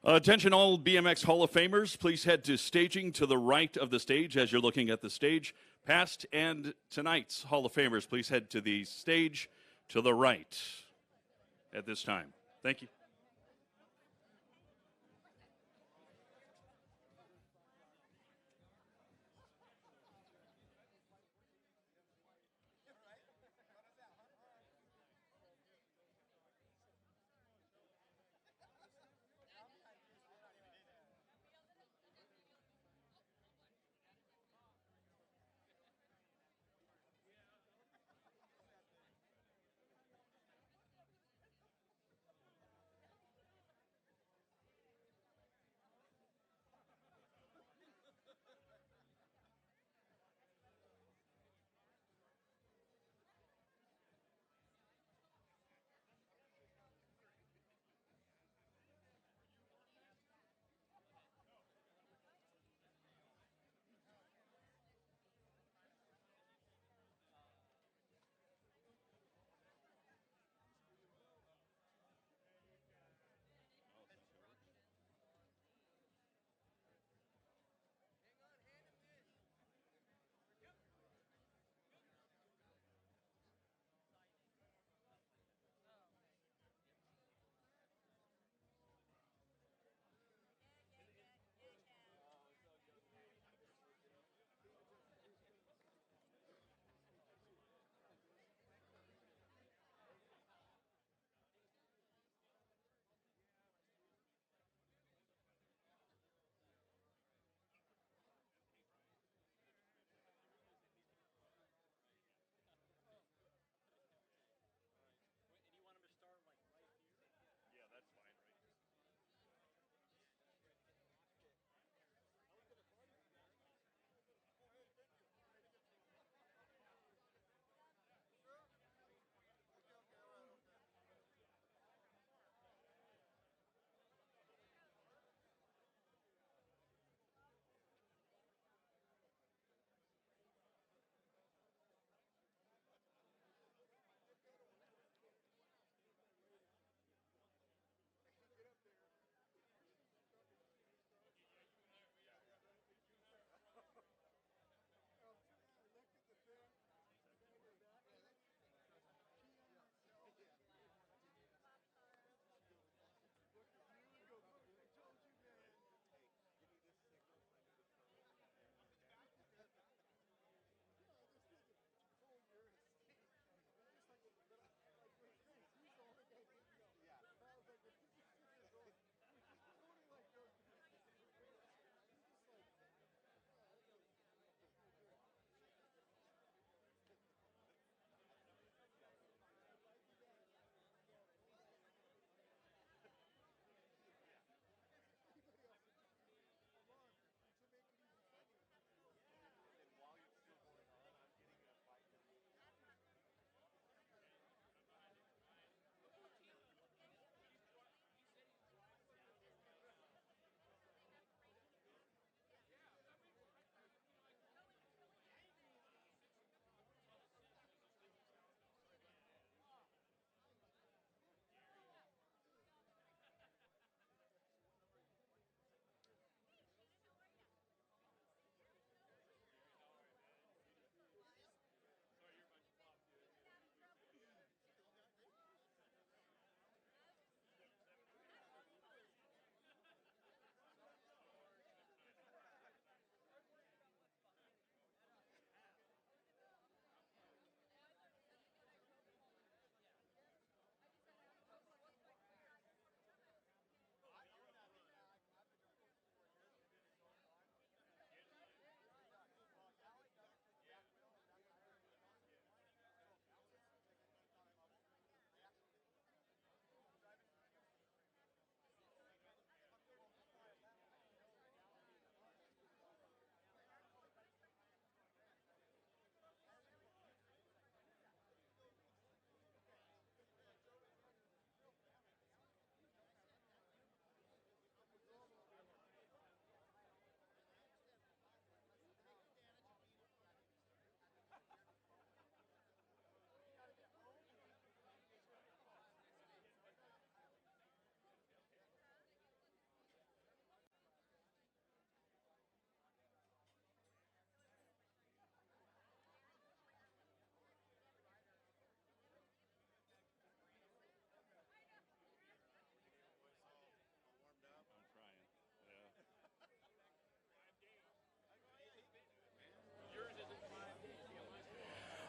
Attention all BMX Hall of Famers, please head to staging to the right of the stage as you're looking at the stage. Past and tonight's Hall of Famers, please head to the stage to the right at this time. Thank you.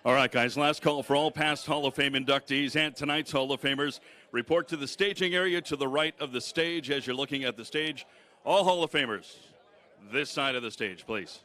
All right, guys, last call for all past Hall of Fame inductees and tonight's Hall of Famers. Report to the staging area to the right of the stage as you're looking at the stage. All Hall of Famers, this side of the stage, please.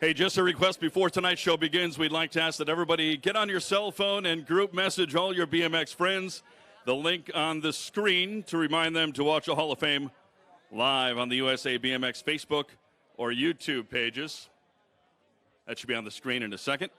Hey, just a request before tonight's show begins. We'd like to ask that everybody get on your cell phone and group message all your BMX friends. The link on the screen to remind them to watch a Hall of Fame live on the USA BMX Facebook or YouTube pages. That should be on the screen in a second.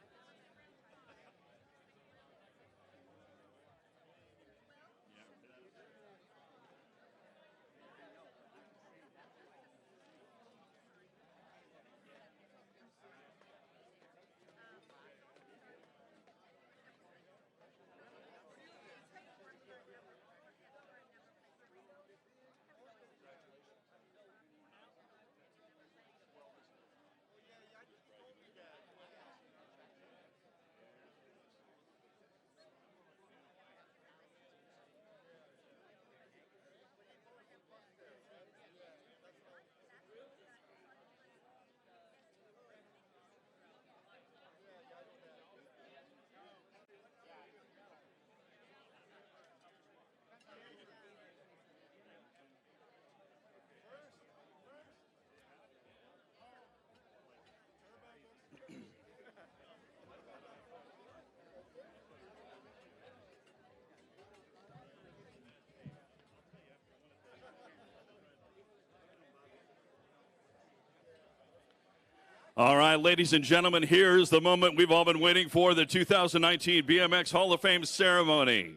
All right, ladies and gentlemen, here's the moment we've all been waiting for, the 2019 BMX Hall of Fame ceremony.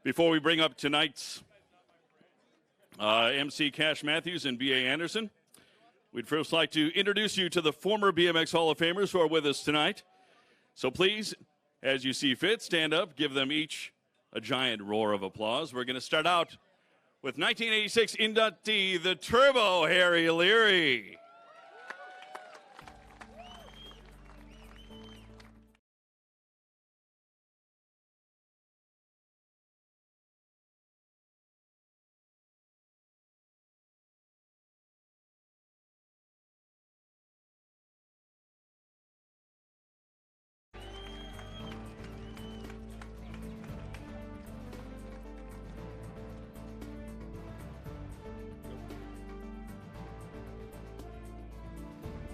Before we bring up tonight's MC Cash Matthews and B.A. Anderson, we'd first like to introduce you to the former BMX Hall of Famers who are with us tonight. So please, as you see fit, stand up, give them each a giant roar of applause. We're going to start out with 1986 inductee, the Turbo Harry Leary.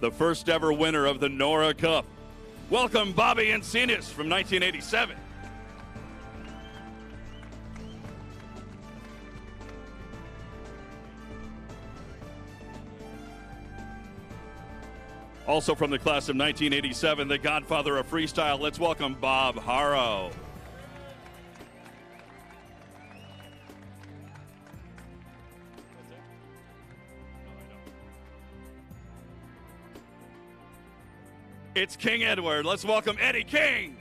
The first ever winner of the Nora Cup. Welcome, Bobby Encinas from 1987. Also from the class of 1987, the godfather of freestyle, let's welcome Bob Haro. It's King Edward. Let's welcome Eddie King.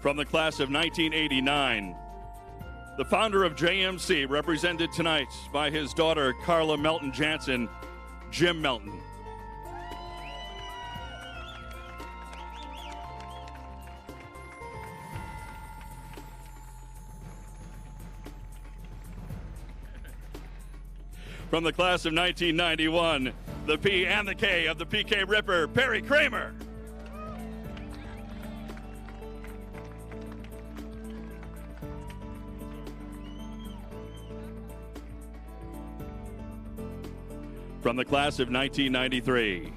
From the class of 1989, the founder of JMC, represented tonight by his daughter, Carla Melton Jensen, Jim Melton. From the class of 1991, the P and the K of the PK Ripper, Perry Kramer. From the class of 1993,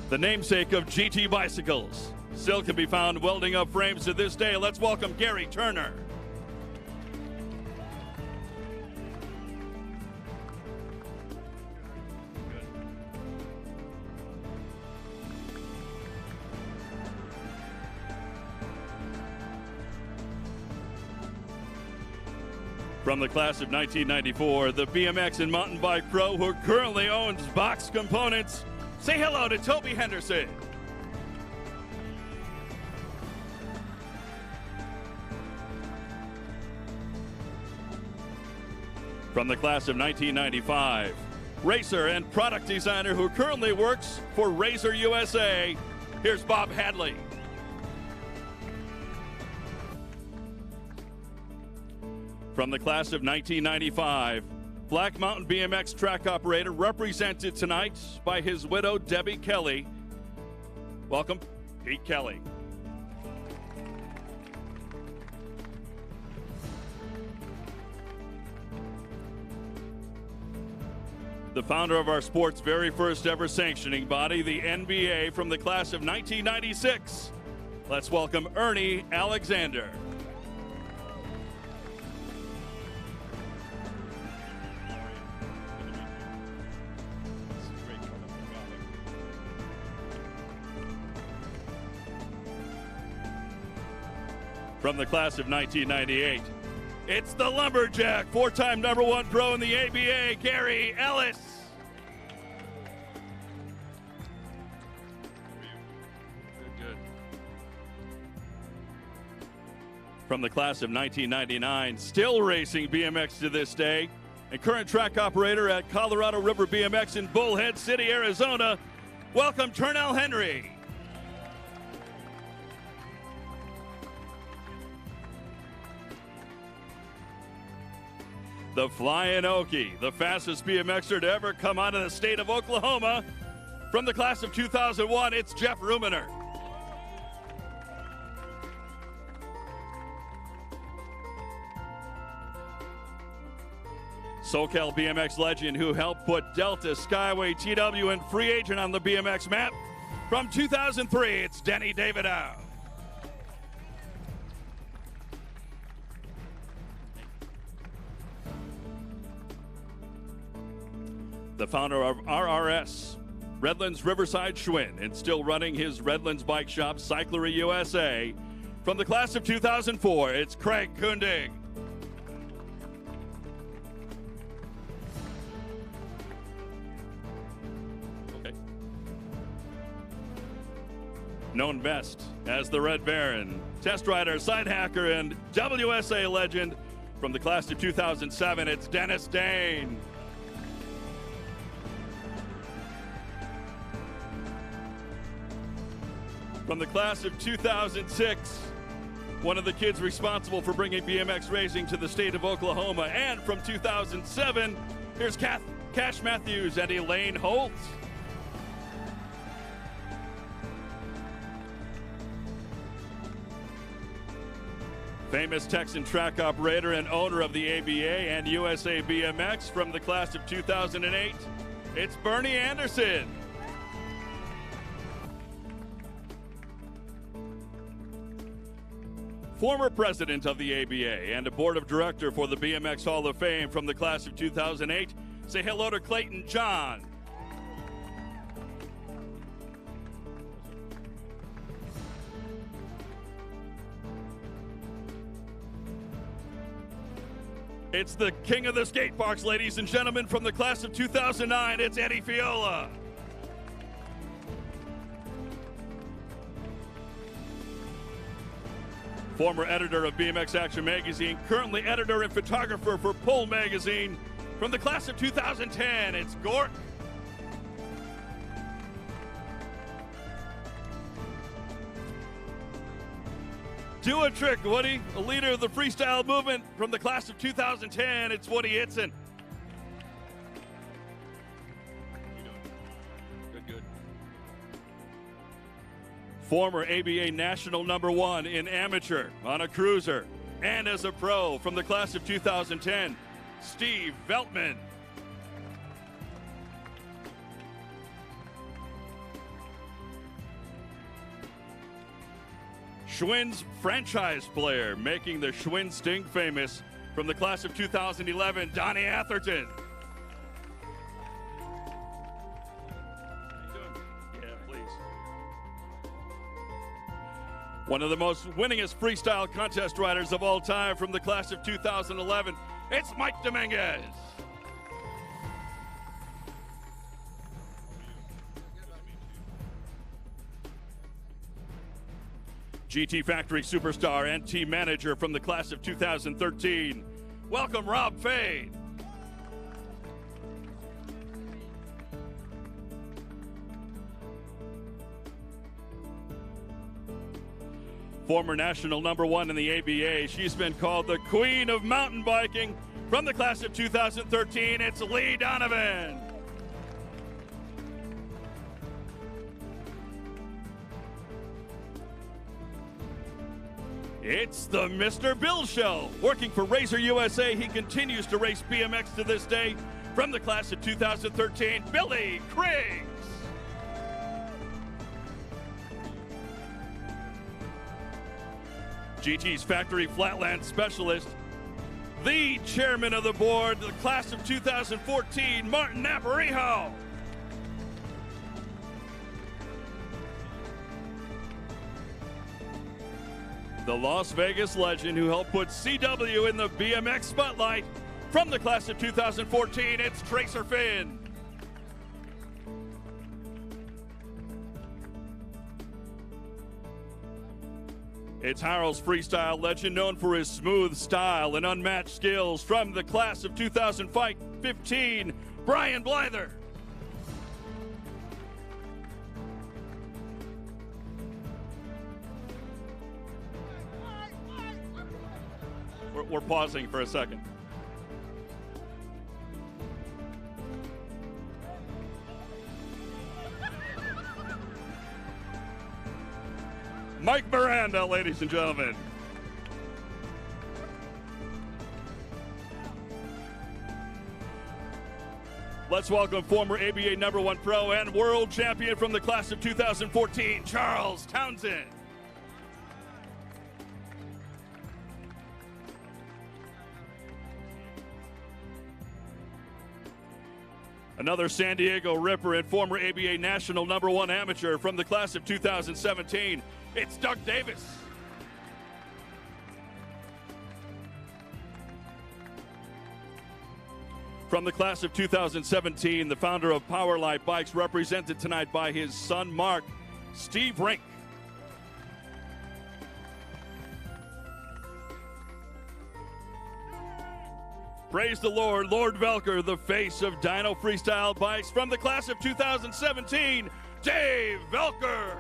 the namesake of GT bicycles, still can be found welding up frames to this day. Let's welcome Gary Turner. From the class of 1994, the BMX and mountain bike pro who currently owns Box Components. Say hello to Toby Henderson. From the class of 1995, racer and product designer who currently works for Razor USA, here's Bob Hadley. From the class of 1995, Black Mountain BMX track operator, represented tonight by his widow, Debbie Kelly. Welcome, Pete Kelly. The founder of our sport's very first ever sanctioning body, the NBA, from the class of 1996. Let's welcome Ernie Alexander. From the class of 1998, it's the Lumberjack, four-time #1 pro in the ABA, Gary Ellis. Good. From the class of 1999, still racing BMX to this day, and current track operator at Colorado River BMX in Bullhead City, Arizona, welcome Turnell Henry. The Flying Okie, the fastest BMXer to ever come out of the state of Oklahoma. From the class of 2001, it's Jeff Ruminer. SoCal BMX legend who helped put Delta, Skyway, TW, and Free Agent on the BMX map. From 2003, it's Denny Davidow. The founder of RRS, Redlands Riverside Schwinn, and still running his Redlands bike shop, Cyclery USA. From the class of 2004, it's Craig Kundig. Okay. Known best as the Red Baron, test rider, side hacker, and WSA legend. From the class of 2007, it's Dennis Dane. From the class of 2006, one of the kids responsible for bringing BMX racing to the state of Oklahoma. And from 2007, here's Cash Matthews and Elaine Holt. Famous Texan track operator and owner of the ABA and USA BMX. From the class of 2008, it's Bernie Anderson. Former president of the ABA and a board of director for the BMX Hall of Fame. From the class of 2008, say hello to Clayton John. It's the king of the skate parks, ladies and gentlemen. From the class of 2009, it's Eddie Fiola. Former editor of BMX Action Magazine, currently editor and photographer for Pull Magazine. From the class of 2010, it's Gort. Do a trick, Woody. A leader of the freestyle movement. From the class of 2010, it's Woody Itzen. Former ABA national #1 in amateur, on a cruiser, and as a pro. From the class of 2010, Steve Veltman. Schwinn's franchise player, making the Schwinn Sting famous. From the class of 2011, Donnie Atherton. One of the most winningest freestyle contest riders of all time. From the class of 2011, it's Mike Dominguez. GT Factory superstar and team manager. From the class of 2013, welcome Rob Fade. Former national #1 in the ABA. She's been called the queen of mountain biking. From the class of 2013, it's Lee Donovan. It's the Mr. Bill Show. Working for Razor USA, he continues to race BMX to this day. From the class of 2013, Billy Criggs. GT's factory flatland specialist, the chairman of the board, the class of 2014, Martin Aparijo. The Las Vegas legend who helped put CW in the BMX spotlight. From the class of 2014, it's Tracer Finn. It's Harrell's freestyle legend, known for his smooth style and unmatched skills. From the class of 2015, Brian Blyther. We're pausing for a second. Mike Miranda, ladies and gentlemen. Let's welcome former ABA #1 pro and world champion from the class of 2014, Charles Townsend. Another San Diego Ripper and former ABA National #1 amateur from the class of 2017, it's Doug Davis. From the class of 2017, the founder of Powerlight Bikes, represented tonight by his son, Mark, Steve Rink. Praise the Lord, Lord Velker, the face of Dyno Freestyle Bikes, from the class of 2017, Dave Velker.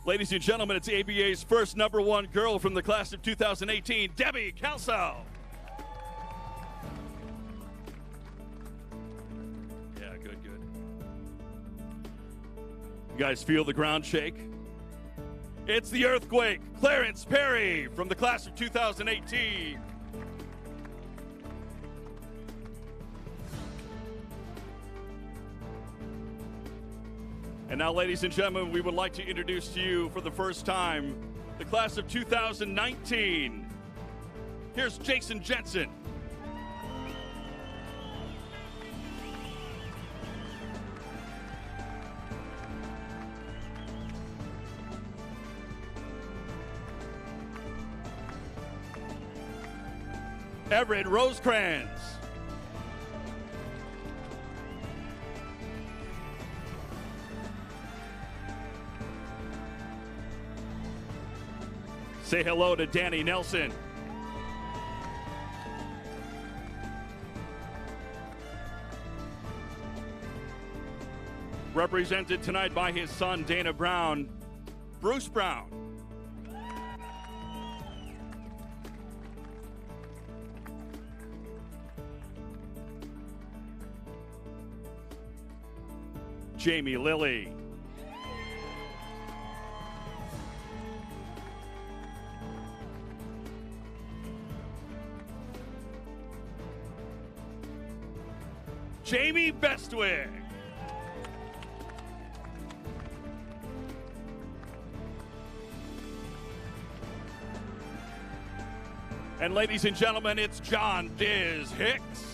Ladies and gentlemen, it's ABA's first #1 girl from the class of 2018, Debbie Calsow. Yeah, good. You guys feel the ground shake? It's the earthquake, Clarence Perry from the class of 2018. And now, ladies and gentlemen, we would like to introduce to you for the first time the class of 2019. Here's Jason Jensen. Evert Rosecrans. Say hello to Danny Nelson. Represented tonight by his son, Dana Brown, Bruce Brown. Jamie Lilly. Jamie Bestwick. And ladies and gentlemen, it's John Diz Hicks.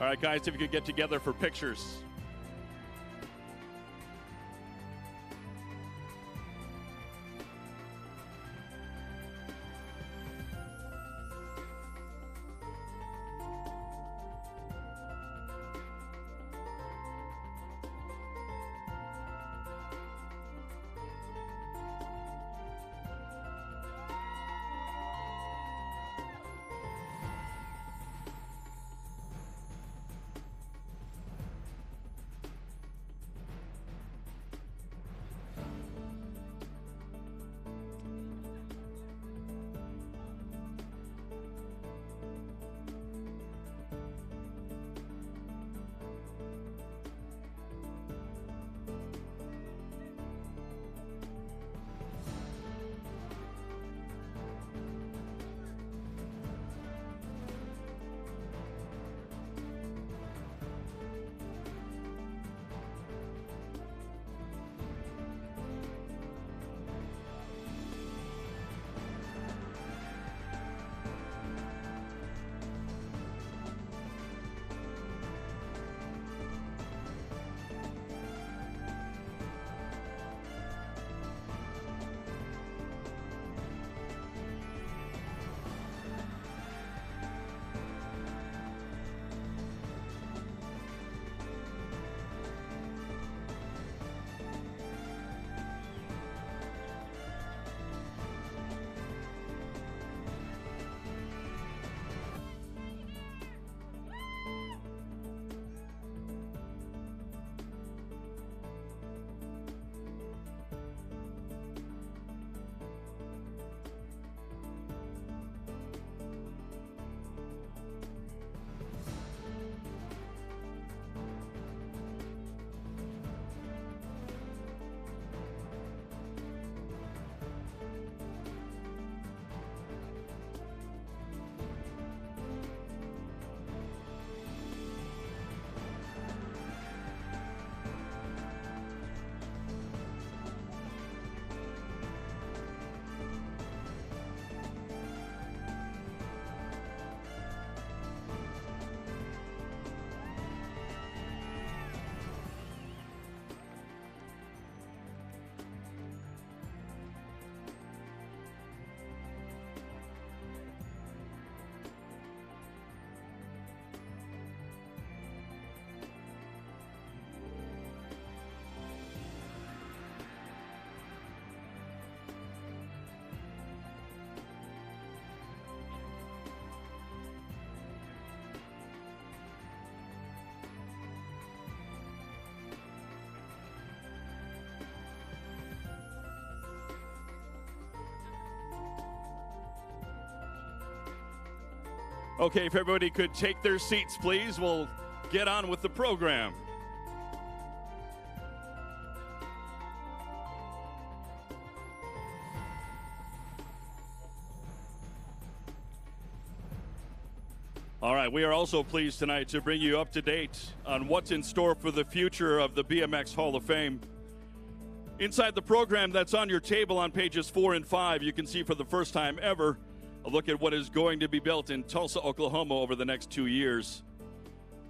All right, guys, if you could get together for pictures. Okay, if everybody could take their seats, please, we'll get on with the program. All right, we are also pleased tonight to bring you up to date on what's in store for the future of the BMX Hall of Fame. Inside the program that's on your table on pages 4 and 5, you can see for the first time ever a look at what is going to be built in Tulsa, Oklahoma over the next 2 years.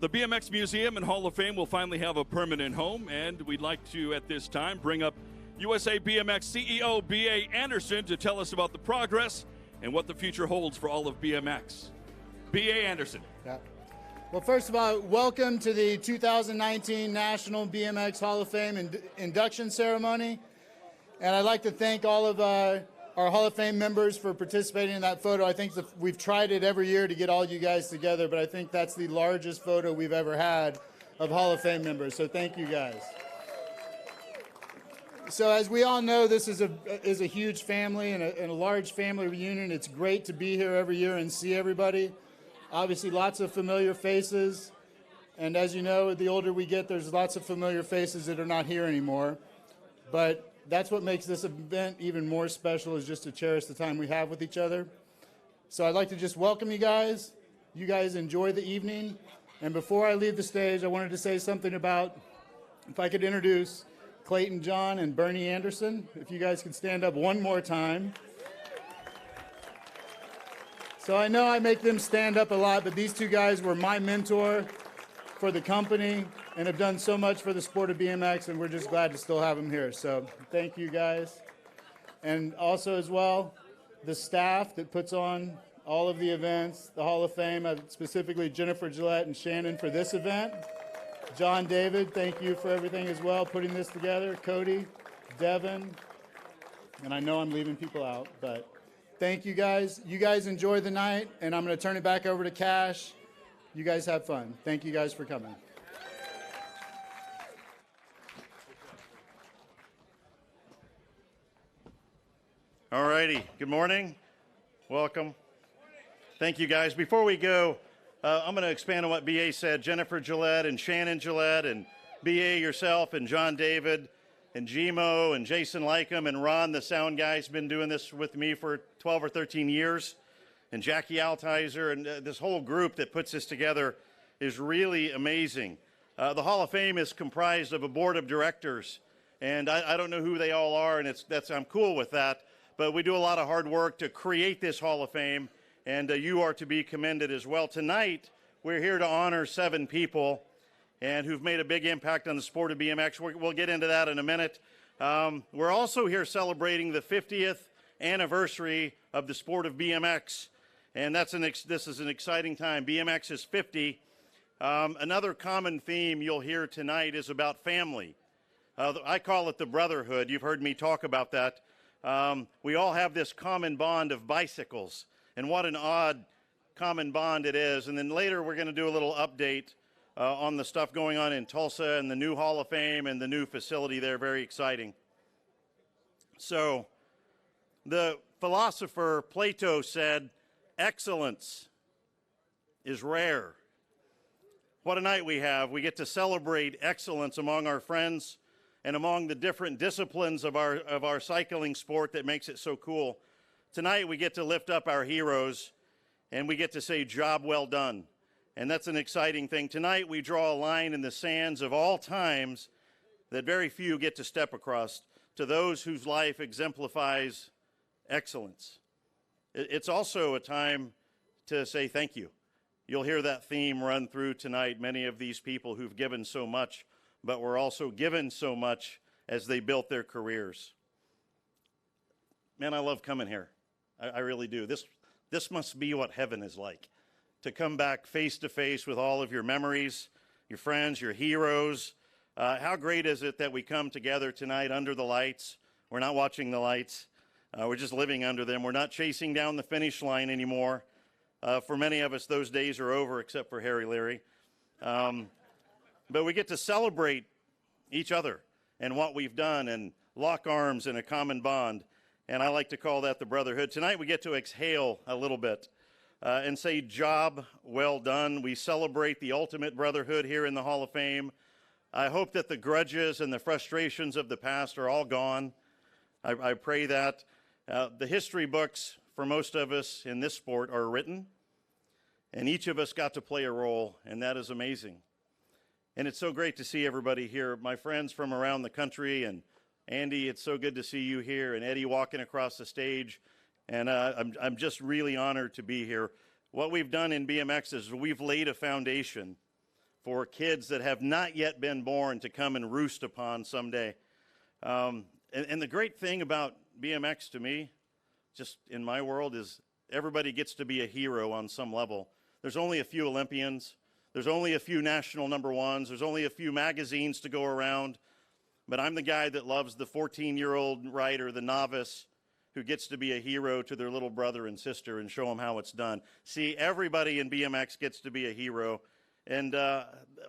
The BMX Museum and Hall of Fame will finally have a permanent home, and we'd like to, at this time, bring up USA BMX CEO B.A. Anderson to tell us about the progress and what the future holds for all of BMX. B.A. Anderson. Yeah. Well, first of all, welcome to the 2019 National BMX Hall of Fame induction ceremony. And I'd like to thank all of our Hall of Fame members for participating in that photo. I think we've tried it every year to get all you guys together, but I think that's the largest photo we've ever had of Hall of Fame members. So thank you guys. So as we all know, this is a huge family and a large family reunion. It's great to be here every year and see everybody. Obviously, lots of familiar faces, and as you know, the older we get, there's lots of familiar faces that are not here anymore. But that's what makes this event even more special, is just to cherish the time we have with each other. So I'd like to just welcome you guys. You guys enjoy the evening. And before I leave the stage, I wanted to say something about, if I could introduce Clayton John and Bernie Anderson. If you guys could stand up one more time. So I know I make them stand up a lot, but these two guys were my mentor for the company and have done so much for the sport of BMX, and we're just glad to still have them here. So thank you guys. And also as well, the staff that puts on all of the events, the Hall of Fame, specifically Jennifer Gillette and Shannon for this event. John David, thank you for everything as well, putting this together. Cody, Devin, and I know I'm leaving people out, but thank you guys. You guys enjoy the night, and I'm going to turn it back over to Cash. You guys have fun. Thank you guys for coming. All righty. Good morning. Welcome. Thank you, guys. Before we go, I'm going to expand on what B.A. said. Jennifer Gillette and Shannon Gillette and B.A. yourself and John David and Gmo and Jason Lycum and Ron, the sound guy, has been doing this with me for 12 or 13 years. And Jackie Altizer and this whole group that puts this together is really amazing. The Hall of Fame is comprised of a board of directors, and I don't know who they all are, and I'm cool with that. But we do a lot of hard work to create this Hall of Fame, and you are to be commended as well. Tonight, we're here to honor 7 people and who've made a big impact on the sport of BMX. We'll get into that in a minute. We're also here celebrating the 50th anniversary of the sport of BMX, and this is an exciting time. BMX is 50. Another common theme you'll hear tonight is about family. I call it the brotherhood. You've heard me talk about that. We all have this common bond of bicycles, and what an odd common bond it is. And then later we're going to do a little update on the stuff going on in Tulsa and the new Hall of Fame and the new facility there. Very exciting. So the philosopher Plato said, excellence is rare. What a night we have. We get to celebrate excellence among our friends and among the different disciplines of our cycling sport that makes it so cool. Tonight we get to lift up our heroes, and we get to say, job well done. And that's an exciting thing. Tonight we draw a line in the sands of all times that very few get to step across, to those whose life exemplifies excellence. It's also a time to say thank you. You'll hear that theme run through tonight, many of these people who've given so much, but were also given so much as they built their careers. Man, I love coming here. I really do. This must be what heaven is like, to come back face to face with all of your memories, your friends, your heroes. How great is it that we come together tonight under the lights? We're not watching the lights. We're just living under them. We're not chasing down the finish line anymore. For many of us, those days are over, except for Harry Leary. But we get to celebrate each other and what we've done and lock arms in a common bond. And I like to call that the brotherhood. Tonight we get to exhale a little bit. and say, job well done. We celebrate the ultimate brotherhood here in the Hall of Fame. I hope that the grudges and the frustrations of the past are all gone. I pray that. The history books for most of us in this sport are written, and each of us got to play a role, and that is amazing. And it's so great to see everybody here, my friends from around the country, and Andy, it's so good to see you here, and Eddie walking across the stage, and I'm just really honored to be here. What we've done in BMX is we've laid a foundation for kids that have not yet been born to come and roost upon someday. And the great thing about BMX to me, just in my world, is everybody gets to be a hero on some level. There's only a few Olympians. There's only a few national number ones. There's only a few magazines to go around. But I'm the guy that loves the 14-year-old rider, the novice, who gets to be a hero to their little brother and sister and show them how it's done. See, everybody in BMX gets to be a hero. And there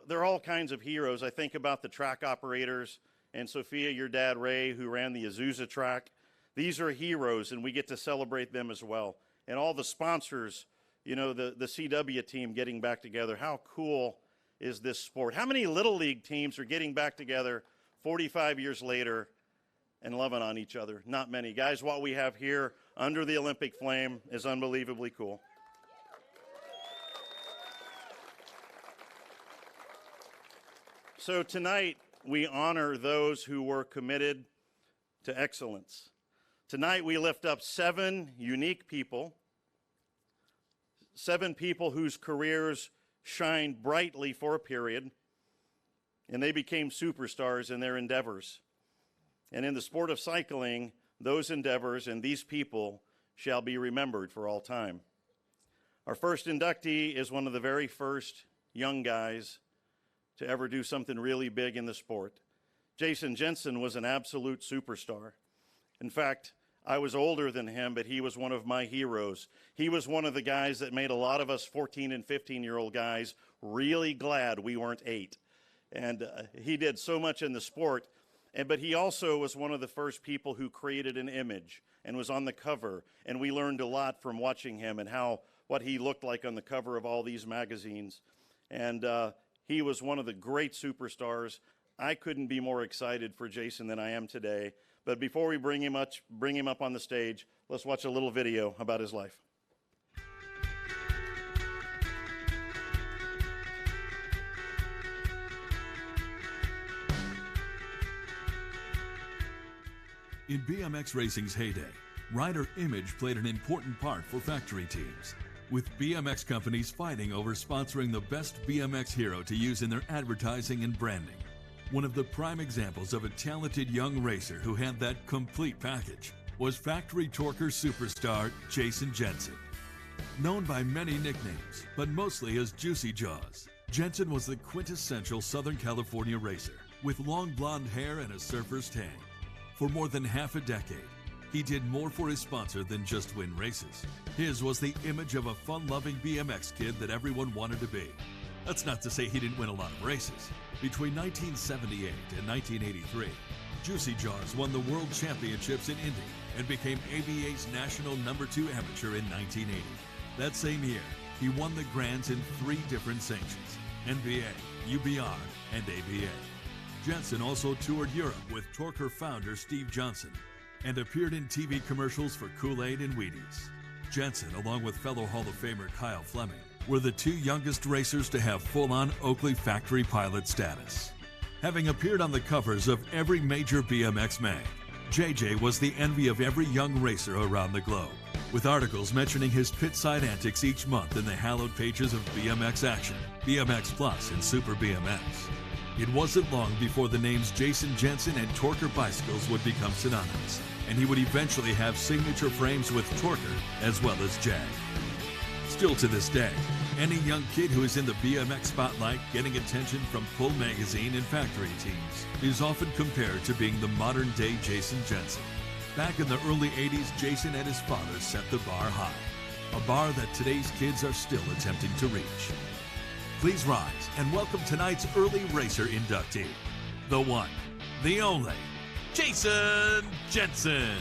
are all kinds of heroes. I think about the track operators and Sophia, your dad, Ray, who ran the Azusa track. These are heroes, and we get to celebrate them as well. And all the sponsors, you know, the CW team getting back together. How cool is this sport? How many Little League teams are getting back together 45 years later and loving on each other? Not many. Guys, what we have here under the Olympic flame is unbelievably cool. So tonight, we honor those who were committed to excellence. Tonight, we lift up 7 unique people, 7 people whose careers shined brightly for a period, and they became superstars in their endeavors. And in the sport of cycling, those endeavors and these people shall be remembered for all time. Our first inductee is one of the very first young guys to ever do something really big in the sport. Jensen was an absolute superstar. In fact, I was older than him, but he was one of my heroes. He was one of the guys that made a lot of us 14 and 15-year-old guys really glad we weren't 8. And he did so much in the sport, but he also was one of the first people who created an image and was on the cover, and we learned a lot from watching him and what he looked like on the cover of all these magazines. And he was one of the great superstars. I couldn't be more excited for Jason than I am today. But before we bring him up on the stage, let's watch a little video about his life. In BMX racing's heyday, rider image played an important part for factory teams, with BMX companies fighting over sponsoring the best BMX hero to use in their advertising and branding. One of the prime examples of a talented young racer who had that complete package was factory torquer superstar Jensen. Known by many nicknames, but mostly as Juicy Jaws, Jensen was the quintessential Southern California racer with long blonde hair and a surfer's tan. For more than half a decade, he did more for his sponsor than just win races. His was the image of a fun-loving BMX kid that everyone wanted to be. That's not to say he didn't win a lot of races. Between 1978 and 1983, Juicy Jaws won the World Championships in Indy and became ABA's national #2 amateur in 1980. That same year, he won the Grands in 3 different sanctions: NBA, UBR, and ABA. Jensen also toured Europe with Torquer founder Steve Johnson and appeared in TV commercials for Kool-Aid and Wheaties. Jensen, along with fellow Hall of Famer Kyle Fleming, were the 2 youngest racers to have full-on Oakley factory pilot status. Having appeared on the covers of every major BMX mag, JJ was the envy of every young racer around the globe, with articles mentioning his pit-side antics each month in the hallowed pages of BMX Action, BMX Plus, and Super BMX. It wasn't long before the names Jason Jensen and Torquer bicycles would become synonymous, and he would eventually have signature frames with Torquer as well as Jag. Still to this day, any young kid who is in the BMX spotlight getting attention from Pull magazine and factory teams is often compared to being the modern-day Jason Jensen. Back in the early 80s, Jason and his father set the bar high, a bar that today's kids are still attempting to reach. Please rise and welcome tonight's early racer inductee, the one, the only, Jason Jensen.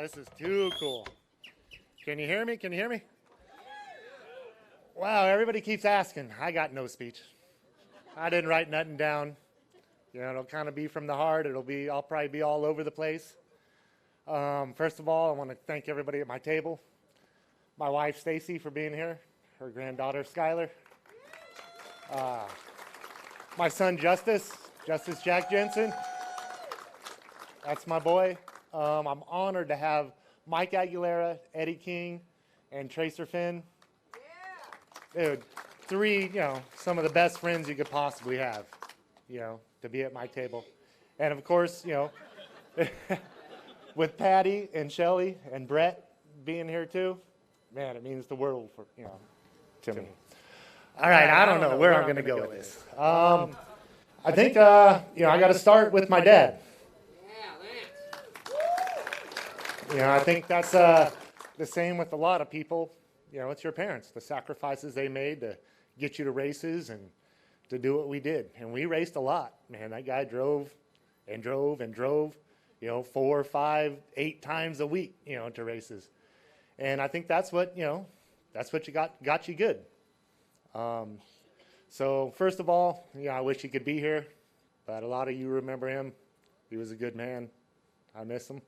this is too cool. Can you hear me? Can you hear me? Wow, everybody keeps asking. I got no speech. I didn't write nothing down. You know, it'll kind of be from the heart. I'll probably be all over the place. First of all, I want to thank everybody at my table. My wife, Stacy, for being here. Her granddaughter, Skylar. My son, Justice Jack Jensen. That's my boy. I'm honored to have Mike Aguilera, Eddie King, and Tracer Finn. Dude, three, some of the best friends you could possibly have, to be at my table. And of course, with Patty and Shelly and Brett being here too, man, it means the world to me. All right, I don't know where I'm going to go with this. I think, I got to start with my dad. I think that's the same with a lot of people. It's your parents, the sacrifices they made to get you to races and to do what we did. And we raced a lot, man. That guy drove and drove and drove, 4, 5, 8 times a week, to races. And I think that's what, that's what got you good. So first of all, I wish he could be here, but a lot of you remember him. He was a good man. I miss him.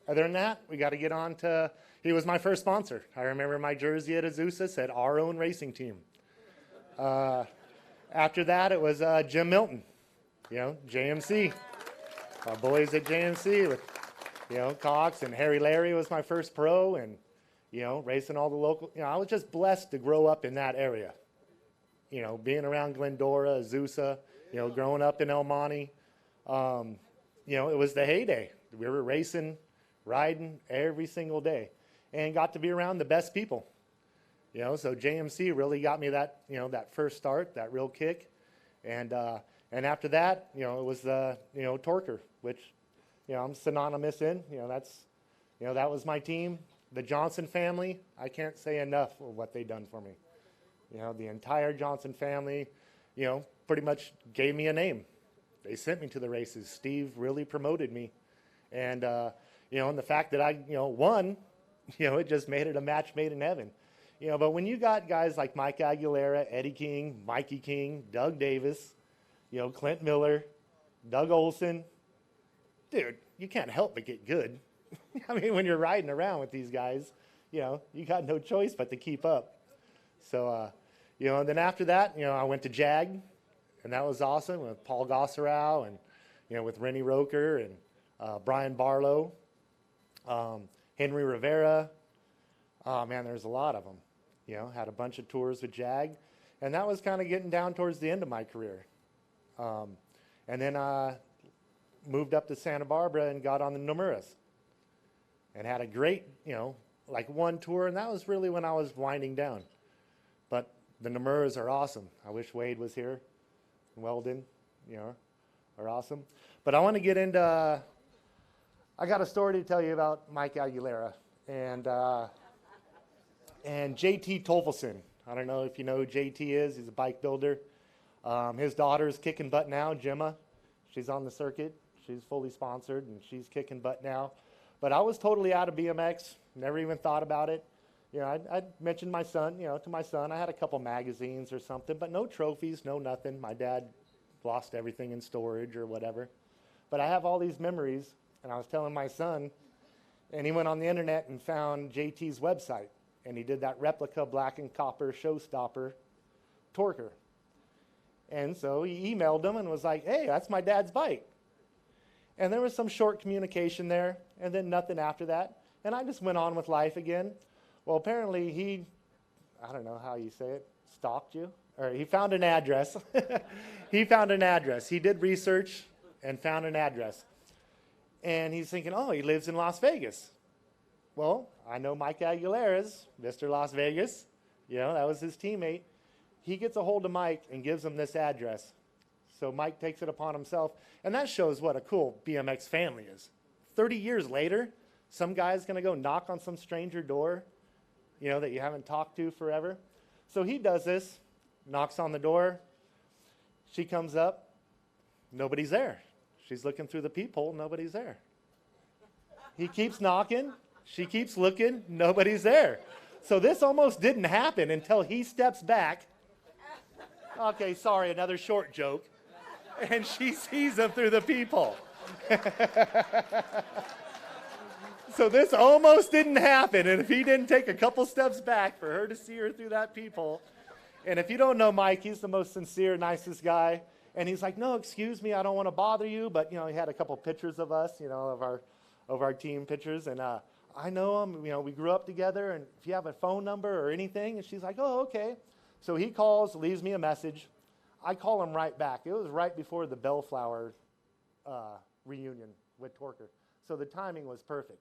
Other than that, we got to get on to, he was my first sponsor. I remember my jersey at Azusa said our own racing team. After that, it was Jim Milton, JMC. Our boys at JMC with, Cox and Harry Larry was my first pro, and, racing all the local, I was just blessed to grow up in that area. Being around Glendora, Azusa, growing up in El Monte, it was the heyday. We were racing, riding every single day, and got to be around the best people. So JMC really got me that, that first start, that real kick, and after that, it was the, Torker, which, I'm synonymous in. That's, that was my team. The Johnson family, I can't say enough of what they done for me. The entire Johnson family, pretty much gave me a name. They sent me to the races. Steve really promoted me. And, and the fact that I, won, it just made it a match made in heaven. But when you got guys like Mike Aguilera, Eddie King, Mikey King, Doug Davis, Clint Miller, Doug Olson, dude, you can't help but get good. I mean, when you're riding around with these guys, you got no choice but to keep up. So, and then after that, I went to JAG, and that was awesome with Paul Gosserow and, with Rennie Roker and Brian Barlow, Henry Rivera. Oh, man, there's a lot of them. Had a bunch of tours with JAG, and that was kind of getting down towards the end of my career. And then I moved up to Santa Barbara and got on the Nomura's and had a great, like one tour, and that was really when I was winding down. But the Nomura's are awesome. I wish Wade was here. Weldon, are awesome. But I want to get into, I got a story to tell you about Mike Aguilera and JT Tolfelson. I don't know if you know who JT is. He's a bike builder. His daughter's kicking butt now, Gemma. She's on the circuit. She's fully sponsored, and she's kicking butt now. But I was totally out of BMX, never even thought about it. I mentioned my son, to my son. I had a couple magazines or something, but no trophies, no nothing. My dad lost everything in storage or whatever. But I have all these memories, and I was telling my son, and he went on the internet and found JT's website, and he did that replica black and copper showstopper Torker. And so he emailed him and was like, hey, that's my dad's bike. And there was some short communication there, and then nothing after that. And I just went on with life again. Well, apparently he, I don't know how you say it, stalked you? Or he found an address. He found an address. He did research and found an address. And he's thinking, oh, he lives in Las Vegas. Well, I know Mike Aguilera's, Mr. Las Vegas. That was his teammate. He gets a hold of Mike and gives him this address. So Mike takes it upon himself. And that shows what a cool BMX family is. 30 years later, some guy's going to go knock on some stranger door, that you haven't talked to forever. So he does this, knocks on the door. She comes up. Nobody's there. She's looking through the peephole. Nobody's there. He keeps knocking. She keeps looking. Nobody's there. So this almost didn't happen until he steps back. Okay, sorry, another short joke. And she sees him through the peephole. So this almost didn't happen. And if he didn't take a couple steps back for her to see her through that peephole. And if you don't know Mike, he's the most sincere, nicest guy. And he's like, no, excuse me, I don't want to bother you. But, he had a couple pictures of us, of our team pictures. And I know him, we grew up together. And if you have a phone number or anything. And she's like, oh, okay. So he calls, leaves me a message. I call him right back. It was right before the Bellflower reunion with Torker. So the timing was perfect.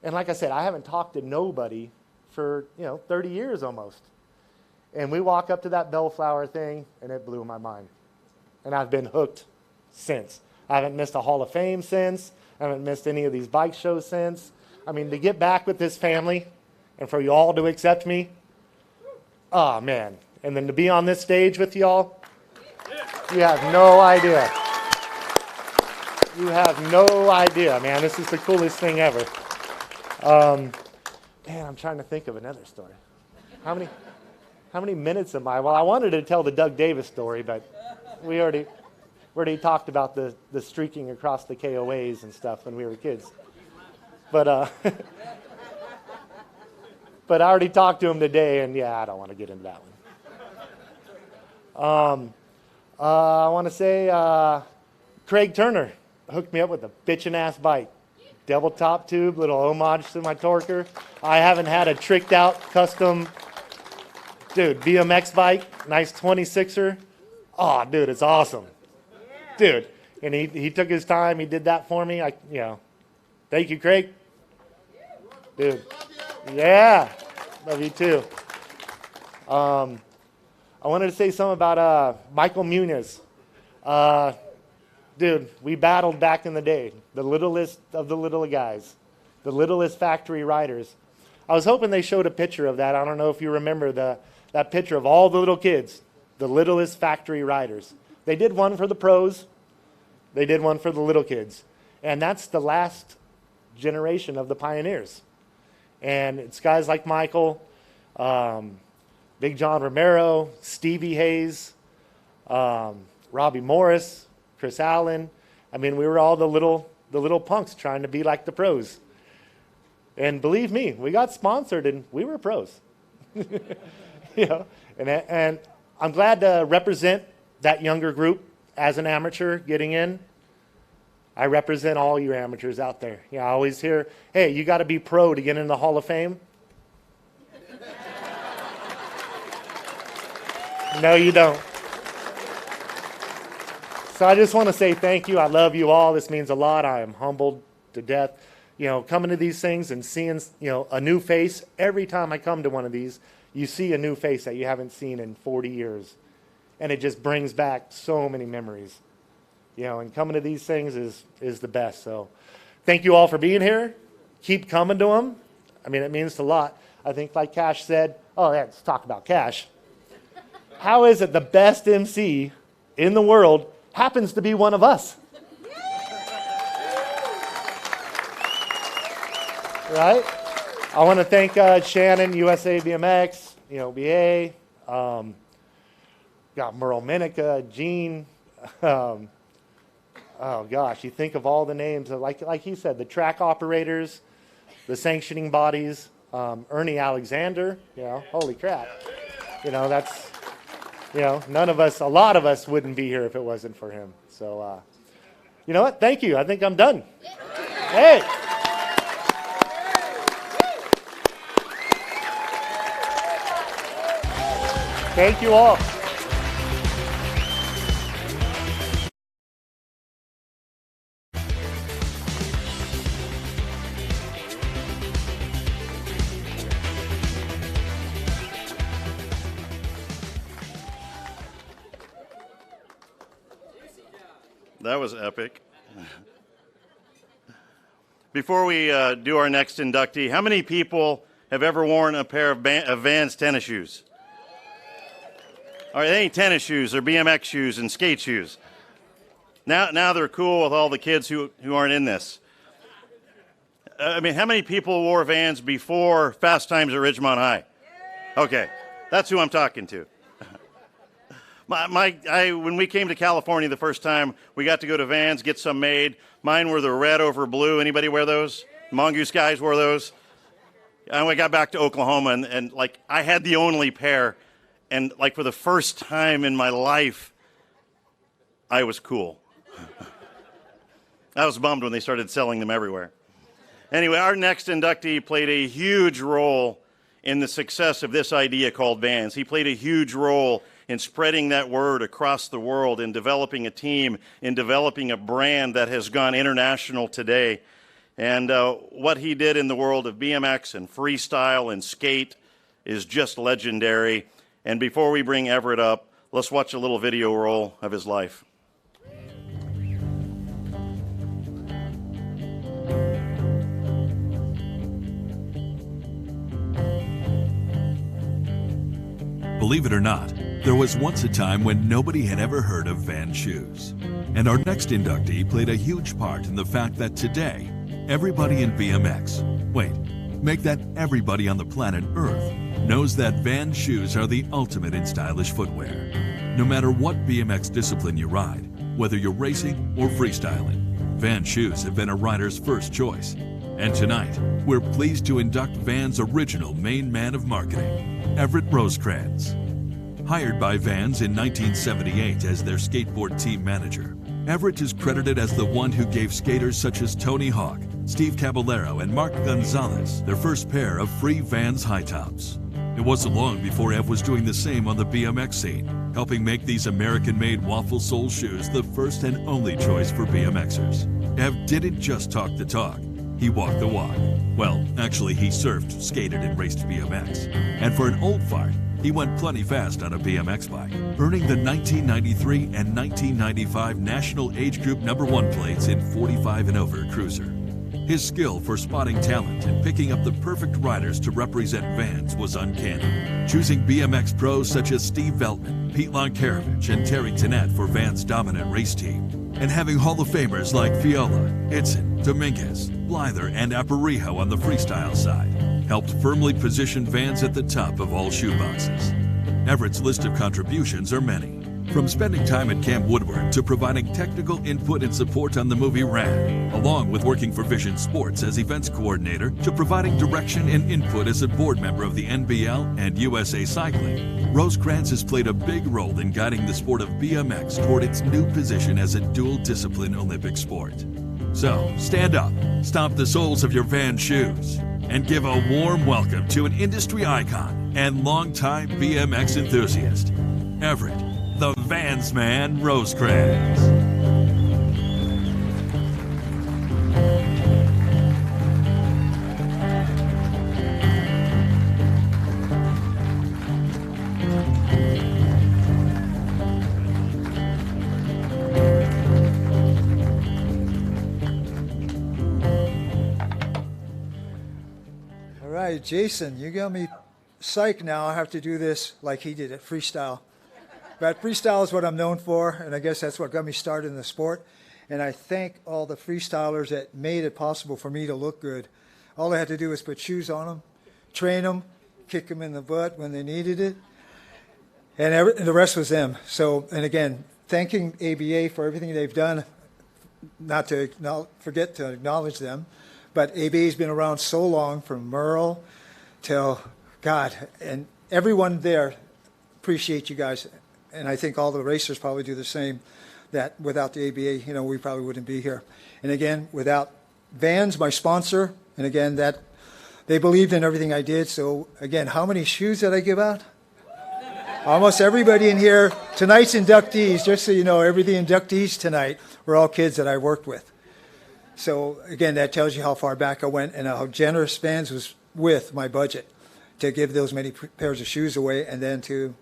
And like I said, I haven't talked to nobody for, 30 years almost. And we walk up to that Bellflower thing, and it blew my mind. And I've been hooked since. I haven't missed a Hall of Fame since. I haven't missed any of these bike shows since. I mean, to get back with this family and for you all to accept me, oh, man. And then to be on this stage with y'all, you have no idea. You have no idea, man. This is the coolest thing ever. Man, I'm trying to think of another story. How many minutes am I? Well, I wanted to tell the Doug Davis story, but we already talked about the streaking across the KOAs and stuff when we were kids. But but I already talked to him today, and yeah, I don't want to get into that one. I want to say Craig Turner hooked me up with a bitchin' ass bike. Double top tube, little homage to my Torker. I haven't had a tricked out custom, dude, BMX bike, nice 26er. Oh, dude, it's awesome. Dude, and he took his time, he did that for me. Thank you, Craig. Dude, yeah, love you too. I wanted to say something about Michael Muniz. Dude, we battled back in the day, the littlest of the little guys, the littlest factory riders. I was hoping they showed a picture of that. I don't know if you remember that picture of all the little kids, the littlest factory riders. They did one for the pros. They did one for the little kids. And that's the last generation of the pioneers. And it's guys like Michael, Big John Romero, Stevie Hayes, Robbie Morris, Chris Allen. I mean, we were all the little punks trying to be like the pros. And believe me, we got sponsored and we were pros. And I'm glad to represent that younger group as an amateur getting in. I represent all you amateurs out there. I always hear, hey, you got to be pro to get in the Hall of Fame. No, you don't. So I just want to say thank you. I love you all. This means a lot. I am humbled to death. Coming to these things and seeing, a new face. Every time I come to one of these, you see a new face that you haven't seen in 40 years. And it just brings back so many memories. And coming to these things is the best. So thank you all for being here. Keep coming to them. I mean, it means a lot. I think like Cash said, oh, yeah, let's talk about Cash. How is it the best MC in the world happens to be one of us? Right? I want to thank Shannon, USA BMX, BA, got Merle Minica, Gene. Oh gosh, you think of all the names, like he said, the track operators, the sanctioning bodies, Ernie Alexander, holy crap. That's, none of us, a lot of us wouldn't be here if it wasn't for him. So, you know what? Thank you. I think I'm done. Hey. Thank you all. That was epic. Before we do our next inductee, how many people have ever worn a pair of Vans tennis shoes? All right, they ain't tennis shoes, they're BMX shoes and skate shoes. Now they're cool with all the kids who aren't in this. I mean, how many people wore Vans before Fast Times at Ridgemont High? Okay, that's who I'm talking to. When we came to California the first time, we got to go to Vans, get some made. Mine were the red over blue. Anybody wear those? Mongoose guys wore those. And we got back to Oklahoma, and like, I had the only pair. And like, for the first time in my life, I was cool. I was bummed when they started selling them everywhere. Anyway, our next inductee played a huge role in the success of this idea called Vans. He played a huge role in spreading that word across the world, in developing a team, in developing a brand that has gone international today. And what he did in the world of BMX and freestyle and skate is just legendary. And before we bring Evert up, let's watch a little video roll of his life. Believe it or not, there was once a time when nobody had ever heard of Vans shoes. And our next inductee played a huge part in the fact that today, everybody in BMX, make that everybody on the planet Earth, knows that Vans shoes are the ultimate in stylish footwear. No matter what BMX discipline you ride, whether you're racing or freestyling, Vans shoes have been a rider's first choice. And tonight, we're pleased to induct Vans' original main man of marketing, Evert Rosecrans. Hired by Vans in 1978 as their skateboard team manager, Evert is credited as the one who gave skaters such as Tony Hawk, Steve Caballero, and Mark Gonzalez their first pair of free Vans high tops. It wasn't long before Ev was doing the same on the BMX scene, helping make these American-made waffle sole shoes the first and only choice for BMXers. Ev didn't just talk the talk, he walked the walk. Well, actually, he surfed, skated, and raced BMX. And for an old fart, he went plenty fast on a BMX bike, earning the 1993 and 1995 National Age Group #1 plates in 45 and over cruiser. His skill for spotting talent and picking up the perfect riders to represent Vans was uncanny, choosing BMX pros such as Steve Veltman, Pete Lonkarovich, and Terry Tennant for Vans' dominant race team, and having Hall of Famers like Fiola, Itzen, Dominguez, Blyther, and Aparijo on the freestyle side helped firmly position Vans at the top of all shoeboxes. Everett's list of contributions are many, from spending time at Camp Woodward to providing technical input and support on the movie Rad, along with working for Vision Sports as events coordinator, to providing direction and input as a board member of the NBL and USA Cycling. Rosecrans has played a big role in guiding the sport of BMX toward its new position as a dual-discipline Olympic sport. So, stand up, stomp the soles of your Vans shoes, and give a warm welcome to an industry icon and longtime BMX enthusiast, Evert, the Vans man, Rosecrans. All right, Jason, you got me psyched now. I have to do this like he did it, freestyle. But freestyle is what I'm known for, and I guess that's what got me started in the sport. And I thank all the freestylers that made it possible for me to look good. All I had to do was put shoes on them, train them, kick them in the butt when they needed it, and the rest was them. So, and again, thanking ABA for everything they've done, not to forget to acknowledge them, but ABA's been around so long, from Merle till God, and everyone there appreciate you guys. And I think all the racers probably do the same, that without the ABA, we probably wouldn't be here. And again, without Vans, my sponsor, and again, that they believed in everything I did. So again, how many shoes did I give out? Almost everybody in here. Tonight's inductees, just so you know, every the inductees tonight were all kids that I worked with. So again, that tells you how far back I went and how generous Vans was with my budget to give those many pairs of shoes away, and then to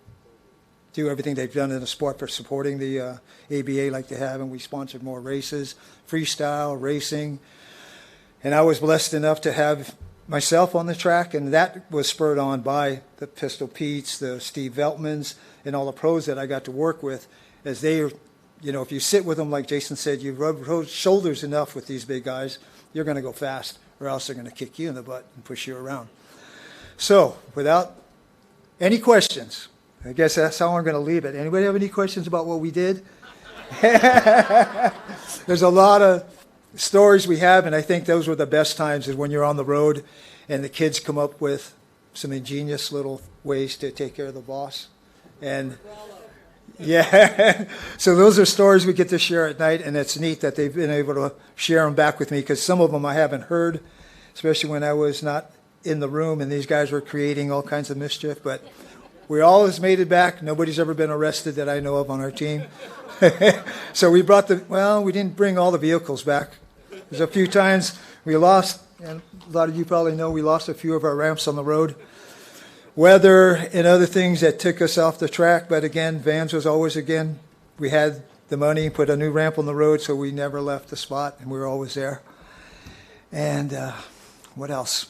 do everything they've done in the sport for supporting the ABA like they have. And we sponsored more races, freestyle, racing. And I was blessed enough to have myself on the track, and that was spurred on by the Pistol Petes, the Steve Veltmans, and all the pros that I got to work with, as they, if you sit with them, like Jason said, you rub shoulders enough with these big guys, you're going to go fast, or else they're going to kick you in the butt and push you around. So, without any questions, I guess that's how I'm going to leave it. Anybody have any questions about what we did? There's a lot of stories we have, and I think those were the best times is when you're on the road and the kids come up with some ingenious little ways to take care of the boss. And yeah, so those are stories we get to share at night, and it's neat that they've been able to share them back with me because some of them I haven't heard, especially when I was not in the room and these guys were creating all kinds of mischief. But we always made it back. Nobody's ever been arrested that I know of on our team. So we we didn't bring all the vehicles back. There's a few times we lost, and a lot of you probably know we lost a few of our ramps on the road. Weather and other things that took us off the track, but again, Vans was always, we had the money, put a new ramp on the road, so we never left the spot, and we were always there. And what else?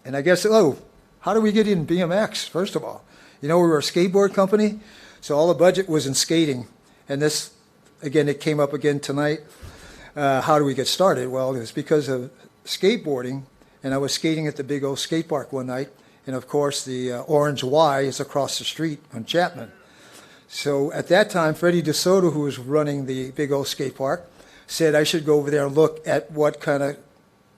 And I guess, how do we get in BMX, first of all? We were a skateboard company, so all the budget was in skating. And this, again, it came up again tonight. How do we get started? Well, it was because of skateboarding, and I was skating at the big old skate park one night, and of course the Orange Y is across the street on Chapman. So at that time, Freddie DeSoto, who was running the big old skate park, said I should go over there and look at what kind of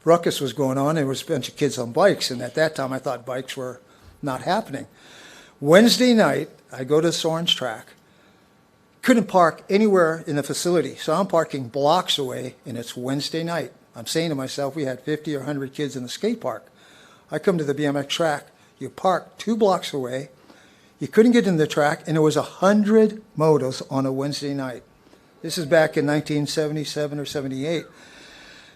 ruckus was going on. There was a bunch of kids on bikes, and at that time I thought bikes were not happening. Wednesday night, I go to this orange track. Couldn't park anywhere in the facility, so I'm parking blocks away, and it's Wednesday night. I'm saying to myself, we had 50 or 100 kids in the skate park. I come to the BMX track. You park 2 blocks away. You couldn't get in the track, and there was 100 motos on a Wednesday night. This is back in 1977 or 78.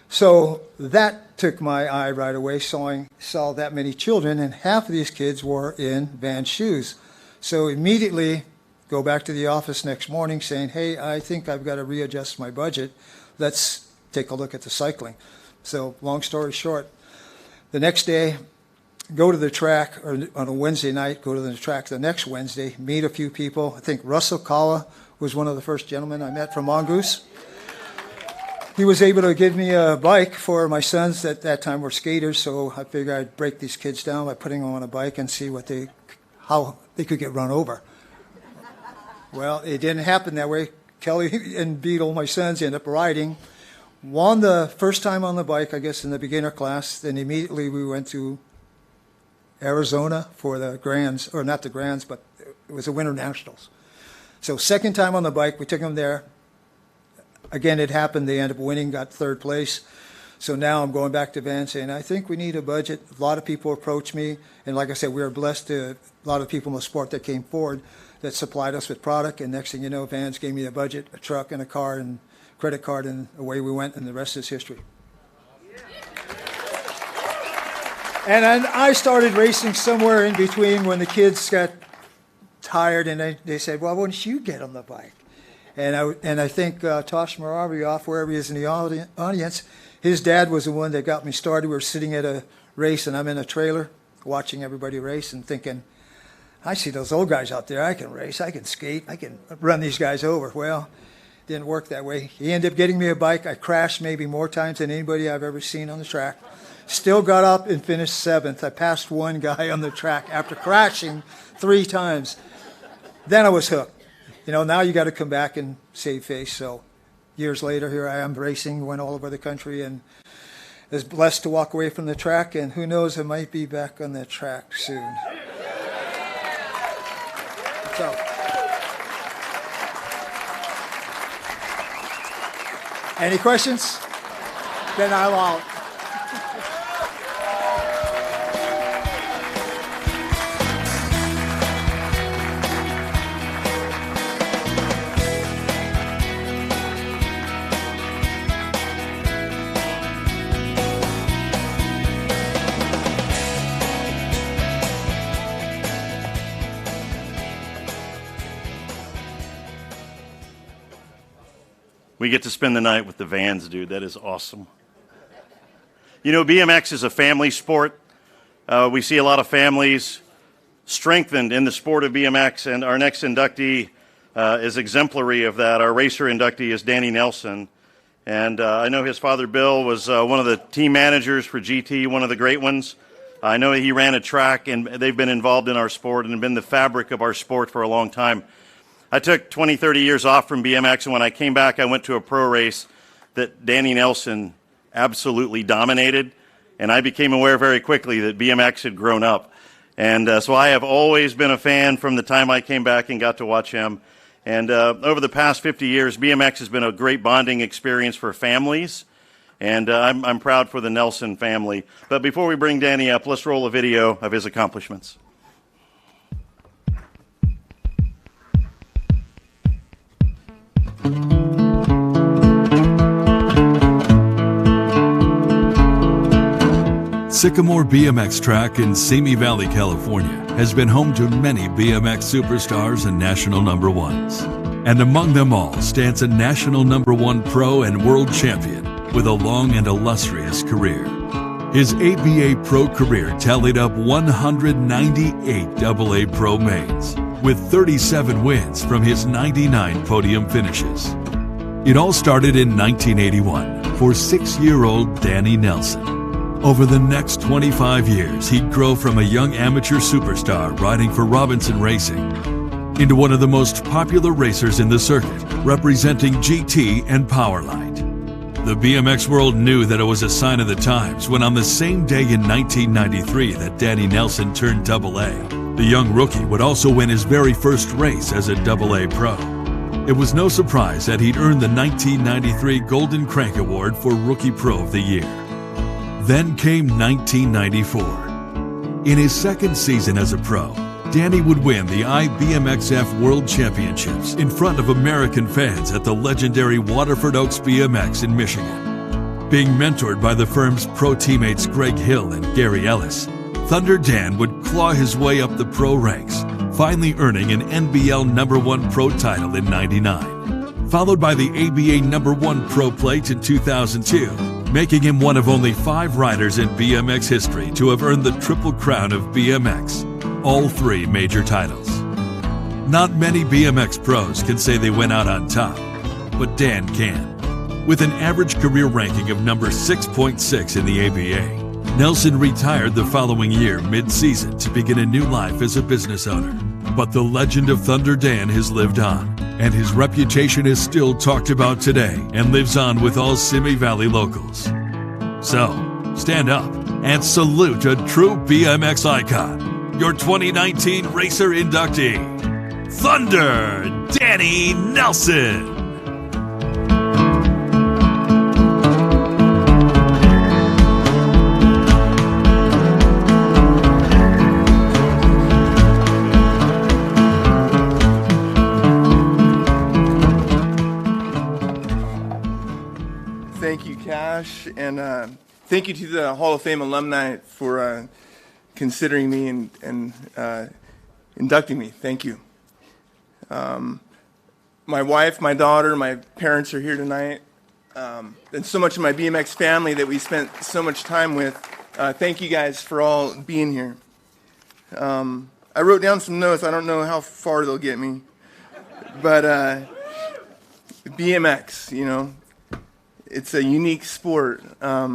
So that took my eye right away, saw that many children, and half of these kids were in Vans shoes. So immediately go back to the office next morning saying, hey, I think I've got to readjust my budget. Let's take a look at the cycling. So long story short, the next day, go to the track, or on a Wednesday night, go to the track the next Wednesday, meet a few people. I think Russell Kawa was one of the first gentlemen I met from Mongoose. He was able to give me a bike for my sons at that time were skaters, so I figured I'd break these kids down by putting them on a bike and see how they could get run over. Well, it didn't happen that way. Kelly and Beetle, my sons, ended up riding. Won the first time on the bike, I guess, in the beginner class. Then immediately we went to Arizona for the Grands, or not the Grands, but it was the Winter Nationals. So second time on the bike, we took them there. Again, it happened. They ended up winning, got 3rd place. So now I'm going back to Vans saying, I think we need a budget. A lot of people approached me. And like I said, we were blessed to a lot of people in the sport that came forward that supplied us with product. And next thing you know, Vans gave me a budget, a truck, and a car, and credit card, and away we went, and the rest is history. And I started racing somewhere in between when the kids got tired, and they said, well, why don't you get on the bike? And I think Tosh Moravioff, wherever he is in the audience, his dad was the one that got me started. We were sitting at a race, and I'm in a trailer watching everybody race and thinking, I see those old guys out there. I can race. I can skate. I can run these guys over. Well, didn't work that way. He ended up getting me a bike. I crashed maybe more times than anybody I've ever seen on the track. Still got up and finished 7th. I passed one guy on the track after crashing 3 times. Then I was hooked. Now you got to come back and save face. So years later, here I am racing, went all over the country, and is blessed to walk away from the track. And who knows, I might be back on the track soon. So. Any questions? Then I'm out. We get to spend the night with the Vans, dude. That is awesome. BMX is a family sport. We see a lot of families strengthened in the sport of BMX, and our next inductee is exemplary of that. Our racer inductee is Danny Nelson. And I know his father, Bill, was one of the team managers for GT, one of the great ones. I know he ran a track, and they've been involved in our sport and have been the fabric of our sport for a long time. I took 20, 30 years off from BMX, and when I came back, I went to a pro race that Danny Nelson absolutely dominated, and I became aware very quickly that BMX had grown up. And so I have always been a fan from the time I came back and got to watch him. And over the past 50 years, BMX has been a great bonding experience for families, and I'm proud for the Nelson family. But before we bring Danny up, let's roll a video of his accomplishments. Sycamore BMX track in Simi Valley, California, has been home to many BMX superstars and national number ones. And among them all stands a national number one pro and world champion with a long and illustrious career. His ABA pro career tallied up 198 AA pro mains, with 37 wins from his 99 podium finishes. It all started in 1981 for 6-year-old Danny Nelson. Over the next 25 years, he'd grow from a young amateur superstar riding for Robinson Racing into one of the most popular racers in the circuit, representing GT and Powerlight. The BMX world knew that it was a sign of the times when on the same day in 1993 that Danny Nelson turned AA, the young rookie would also win his very first race as a AA pro. It was no surprise that he'd earned the 1993 Golden Crank Award for Rookie Pro of the Year. Then came 1994. In his second season as a pro, Danny would win the IBMXF World Championships in front of American fans at the legendary Waterford Oaks BMX in Michigan. Being mentored by the firm's pro teammates Greg Hill and Gary Ellis, Thunder Dan would claw his way up the pro ranks, finally earning an NBL number one pro title in '99, followed by the ABA number one pro plate in 2002, making him one of only 5 riders in BMX history to have earned the Triple Crown of BMX, all 3 major titles. Not many BMX pros can say they went out on top, but Dan can. With an average career ranking of number 6.6 in the ABA, Nelson retired the following year mid-season to begin a new life as a business owner. But the legend of Thunder Dan has lived on, and his reputation is still talked about today and lives on with all Simi Valley locals. So, stand up and salute a true BMX icon, your 2019 Racer inductee, Thunder Danny Nelson. Thank you, Cash, and thank you to the Hall of Fame alumni for considering me and inducting me. Thank you. My wife, my daughter, my parents are here tonight, and so much of my BMX family that we spent so much time with. Thank you guys for all being here. I wrote down some notes. I don't know how far they'll get me, but BMX, you know, it's a unique sport, a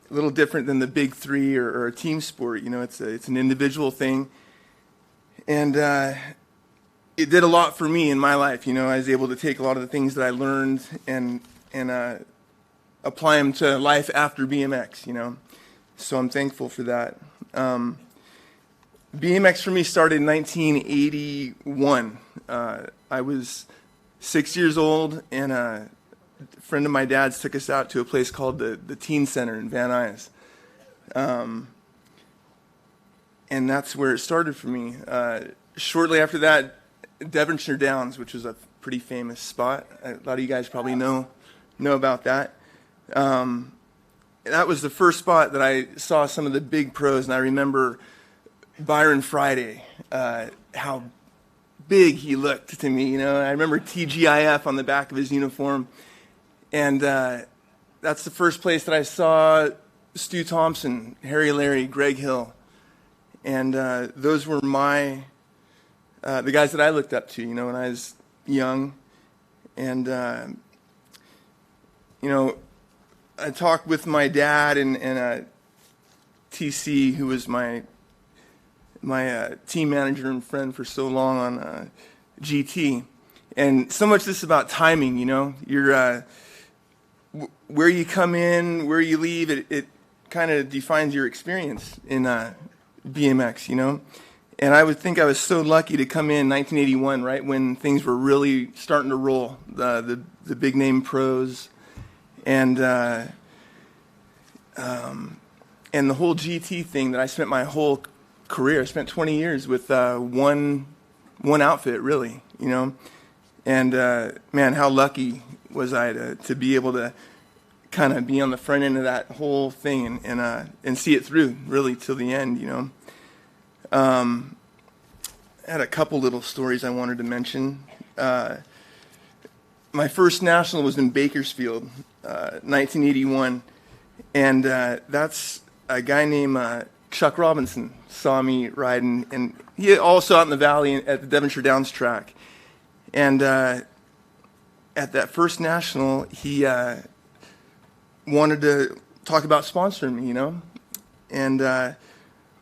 little different than the big 3 or a team sport. You know, it's an individual thing, and it did a lot for me in my life. You know, I was able to take a lot of the things that I learned and apply them to life after BMX. You know, so I'm thankful for that. BMX for me started in 1981. I was 6 years old, and a friend of my dad's took us out to a place called the Teen Center in Van Nuys. And that's where it started for me. Shortly after that, Devonshire Downs, which was a pretty famous spot. A lot of you guys probably know about that. That was the first spot that I saw some of the big pros, and I remember Byron Friday, how big he looked to me. You know, I remember TGIF on the back of his uniform. And that's the first place that I saw Stu Thompson, Harry Larry, Greg Hill. And those were the guys that I looked up to, you know, when I was young. And you know, I talked with my dad and TC, who was my team manager and friend for so long on GT. And so much this about timing, you know. You're, where you come in, where you leave, it kind of defines your experience in BMX, you know. And I would think I was so lucky to come in 1981, right, when things were really starting to roll, the big name pros, and the whole GT thing that I spent my whole career. I spent 20 years with one outfit, really, you know. And man, how lucky was I to be able to kind of be on the front end of that whole thing and see it through, really, till the end, you know. I had a couple little stories I wanted to mention. My first national was in Bakersfield, 1981, and that's a guy named Chuck Robinson saw me riding, and he also out in the valley at the Devonshire Downs track. And at that first national, he wanted to talk about sponsoring me, you know, and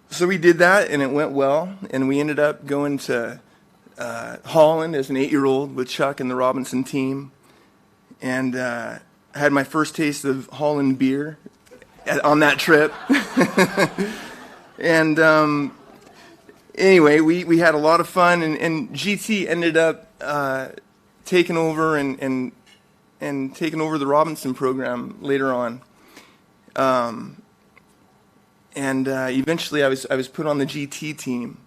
so we did that, and it went well, and we ended up going to Holland as an 8-year-old with Chuck and the Robinson team, and I had my first taste of Holland beer on that trip. And anyway, we had a lot of fun, and GT ended up taking over and taking over the Robinson program later on. And eventually I was put on the GT team.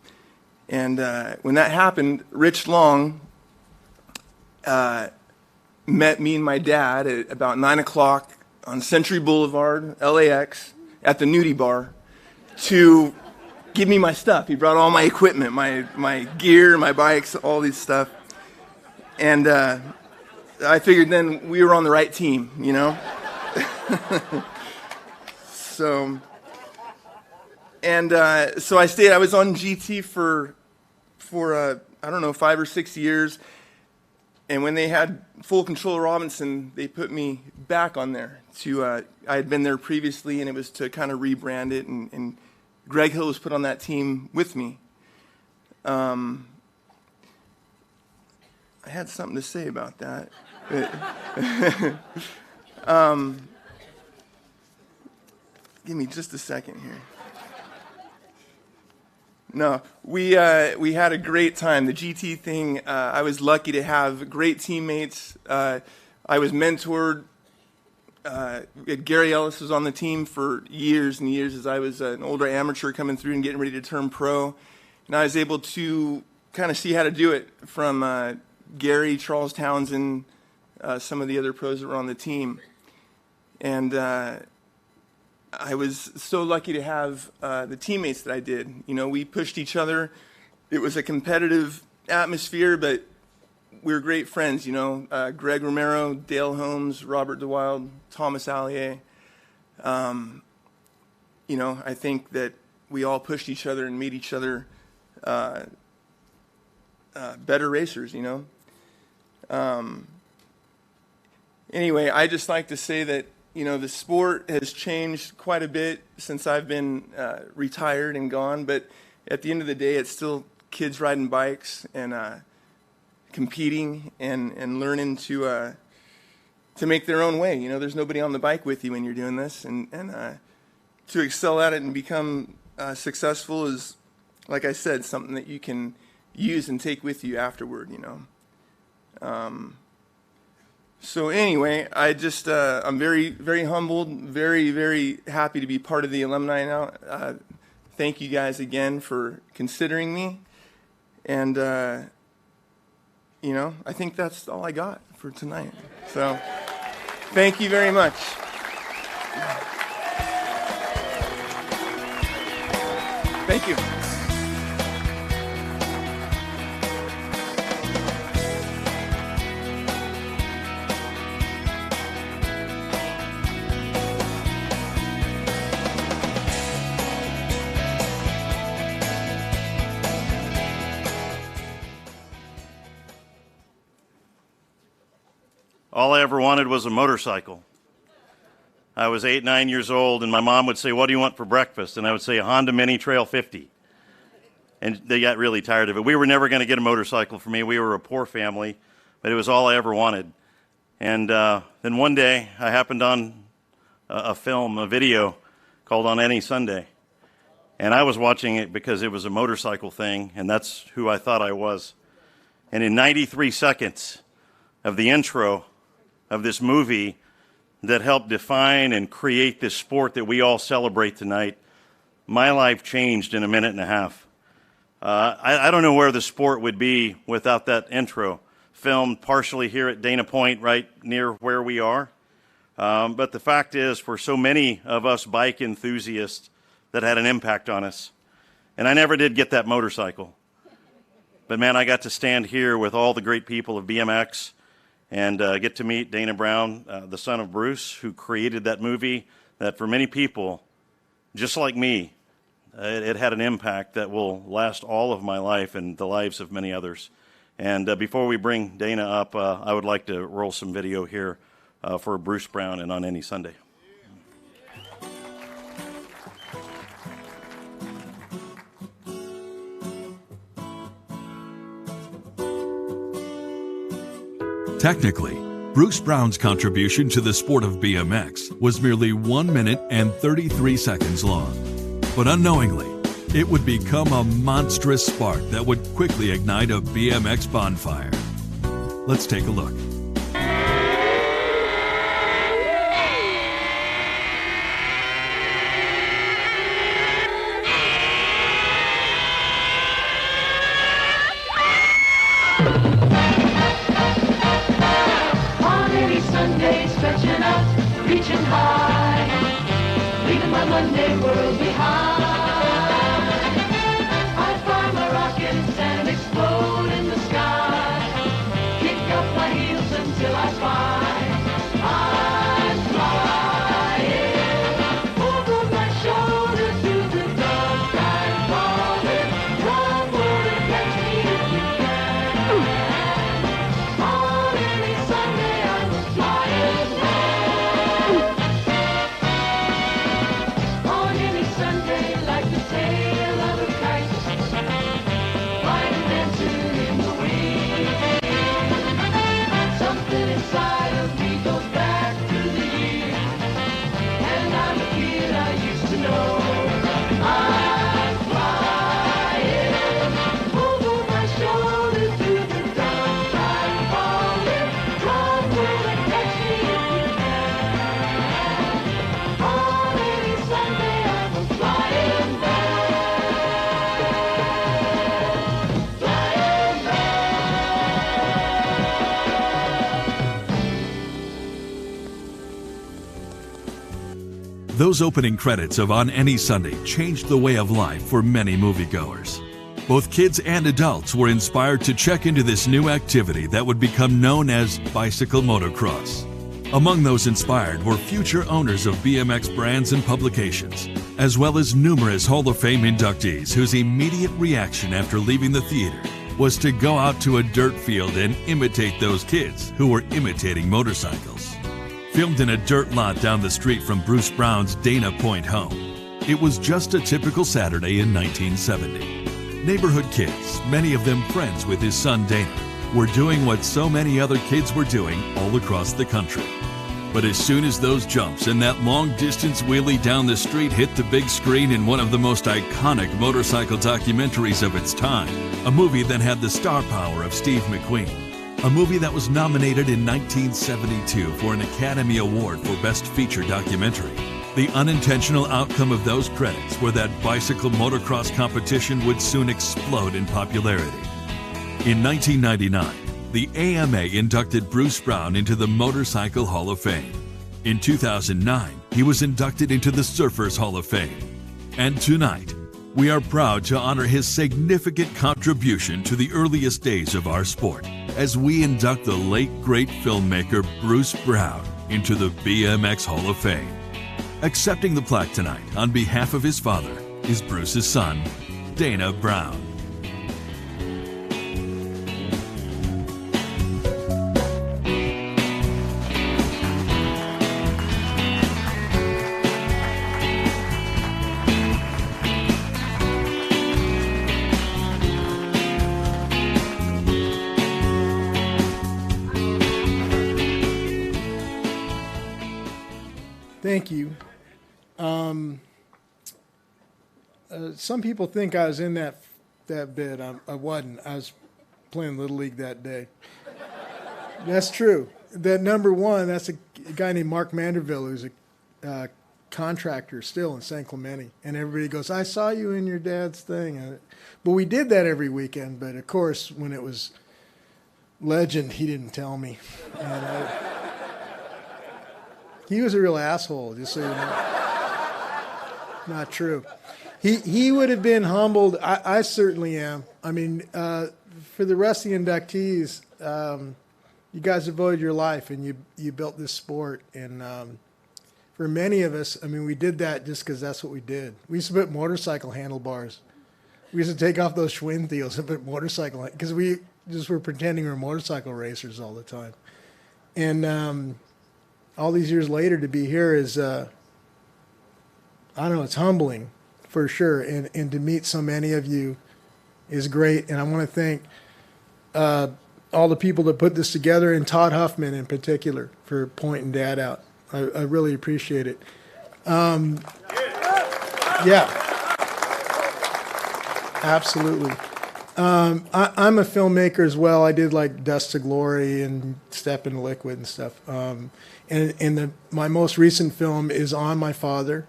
And when that happened, Rich Long met me and my dad at about 9 o'clock on Century Boulevard, LAX, at the Nudie Bar to give me my stuff. He brought all my equipment, my gear, my bikes, all this stuff. And I figured then we were on the right team, you know? So I stayed. I was on GT for I don't know, 5 or 6 years. And when they had full control of Robinson, they put me back on there. I had been there previously, and it was to kind of rebrand it. And Greg Hill was put on that team with me. I had something to say about that. Give me just a second here. No, we had a great time. The GT thing, I was lucky to have great teammates. I was mentored. Gary Ellis was on the team for years and years as I was an older amateur coming through and getting ready to turn pro. And I was able to kind of see how to do it from Gary, Charles Townsend, some of the other pros that were on the team. And I was so lucky to have the teammates that I did. You know, we pushed each other. It was a competitive atmosphere, but we were great friends, you know. Greg Romero, Dale Holmes, Robert DeWild, Thomas Allier. You know, I think that we all pushed each other and made each other better racers, you know. Anyway, I just like to say that, you know, the sport has changed quite a bit since I've been retired and gone, but at the end of the day, it's still kids riding bikes and competing and learning to make their own way. You know, there's nobody on the bike with you when you're doing this, and to excel at it and become successful is, like I said, something that you can use and take with you afterward, you know. So anyway, I'm very, very humbled, very, very happy to be part of the alumni now. Thank you guys again for considering me. And, you know, I think that's all I got for tonight. So thank you very much. Thank you. All I ever wanted was a motorcycle. I was 8, 9 years old, and my mom would say, "What do you want for breakfast?" And I would say, "A Honda Mini Trail 50." And they got really tired of it. We were never going to get a motorcycle for me. We were a poor family, but it was all I ever wanted. And then one day, I happened on a video called On Any Sunday. And I was watching it because it was a motorcycle thing, and that's who I thought I was. And in 93 seconds of the intro of this movie that helped define and create this sport that we all celebrate tonight, my life changed in a minute and a half. I don't know where the sport would be without that intro, filmed partially here at Dana Point, right near where we are. But the fact is, for so many of us bike enthusiasts, that had an impact on us. And I never did get that motorcycle. But man, I got to stand here with all the great people of BMX and get to meet Dana Brown, the son of Bruce, who created that movie that for many people, just like me, it had an impact that will last all of my life and the lives of many others. And before we bring Dana up, I would like to roll some video here for Bruce Brown and On Any Sunday. Technically, Bruce Brown's contribution to the sport of BMX was merely 1 minute and 33 seconds long. But unknowingly, it would become a monstrous spark that would quickly ignite a BMX bonfire. Let's take a look. Stretching up, reaching high, leaving my Monday world behind. I fly my rockets and explode in the sky, kick up my heels until I find I'm flying over my shoulder to the dark I'm falling. Run, boy, and catch me if you can. On any Sunday I'm flying. On any Sunday, like the tail of a kite, flying and dancing in the wind. Something inside of me goes back through the years, and I'm a kid I used to know. I'm flying over my shoulder through the dark. I'm falling. Run, will and catch me if you can. On any Sunday, I'm a flying bird, flying bird. Those opening credits of On Any Sunday changed the way of life for many moviegoers. Both kids and adults were inspired to check into this new activity that would become known as bicycle motocross. Among those inspired were future owners of BMX brands and publications, as well as numerous Hall of Fame inductees whose immediate reaction after leaving the theater was to go out to a dirt field and imitate those kids who were imitating motorcycles. Filmed in a dirt lot down the street from Bruce Brown's Dana Point home, it was just a typical Saturday in 1970. Neighborhood kids, many of them friends with his son Dana, were doing what so many other kids were doing all across the country. But as soon as those jumps and that long-distance wheelie down the street hit the big screen in one of the most iconic motorcycle documentaries of its time, a movie that had the star power of Steve McQueen, a movie that was nominated in 1972 for an Academy Award for Best Feature Documentary, the unintentional outcome of those credits were that bicycle motocross competition would soon explode in popularity. In 1999, the AMA inducted Bruce Brown into the Motorcycle Hall of Fame. In 2009, he was inducted into the Surfers Hall of Fame. And tonight, we are proud to honor his significant contribution to the earliest days of our sport as we induct the late great filmmaker Bruce Brown into the BMX Hall of Fame. Accepting the plaque tonight on behalf of his father is Bruce's son, Dana Brown. Thank you. Some people think I was in that bit. I wasn't. I was playing Little League that day. That's true. That number one, that's a guy named Mark Manderville, who's a contractor still in San Clemente. And everybody goes, I saw you in your dad's thing. But we did that every weekend. But, of course, when it was Legend, he didn't tell me. And he was a real asshole, just so you know. Not true. He would have been humbled. I certainly am. I mean, for the rest of the inductees, you guys devoted your life and you built this sport. And for many of us, I mean, we did that just because that's what we did. We used to put motorcycle handlebars. We used to take off those Schwinn wheels and put motorcycle, because we just were pretending we were motorcycle racers all the time. And all these years later to be here is, I don't know, it's humbling. For sure, and to meet so many of you is great. And I want to thank all the people that put this together, and Todd Huffman in particular for pointing Dad out. I really appreciate it. Yeah, absolutely. I'm a filmmaker as well. I did like Dust to Glory and Step into Liquid and stuff. And my most recent film is on my father.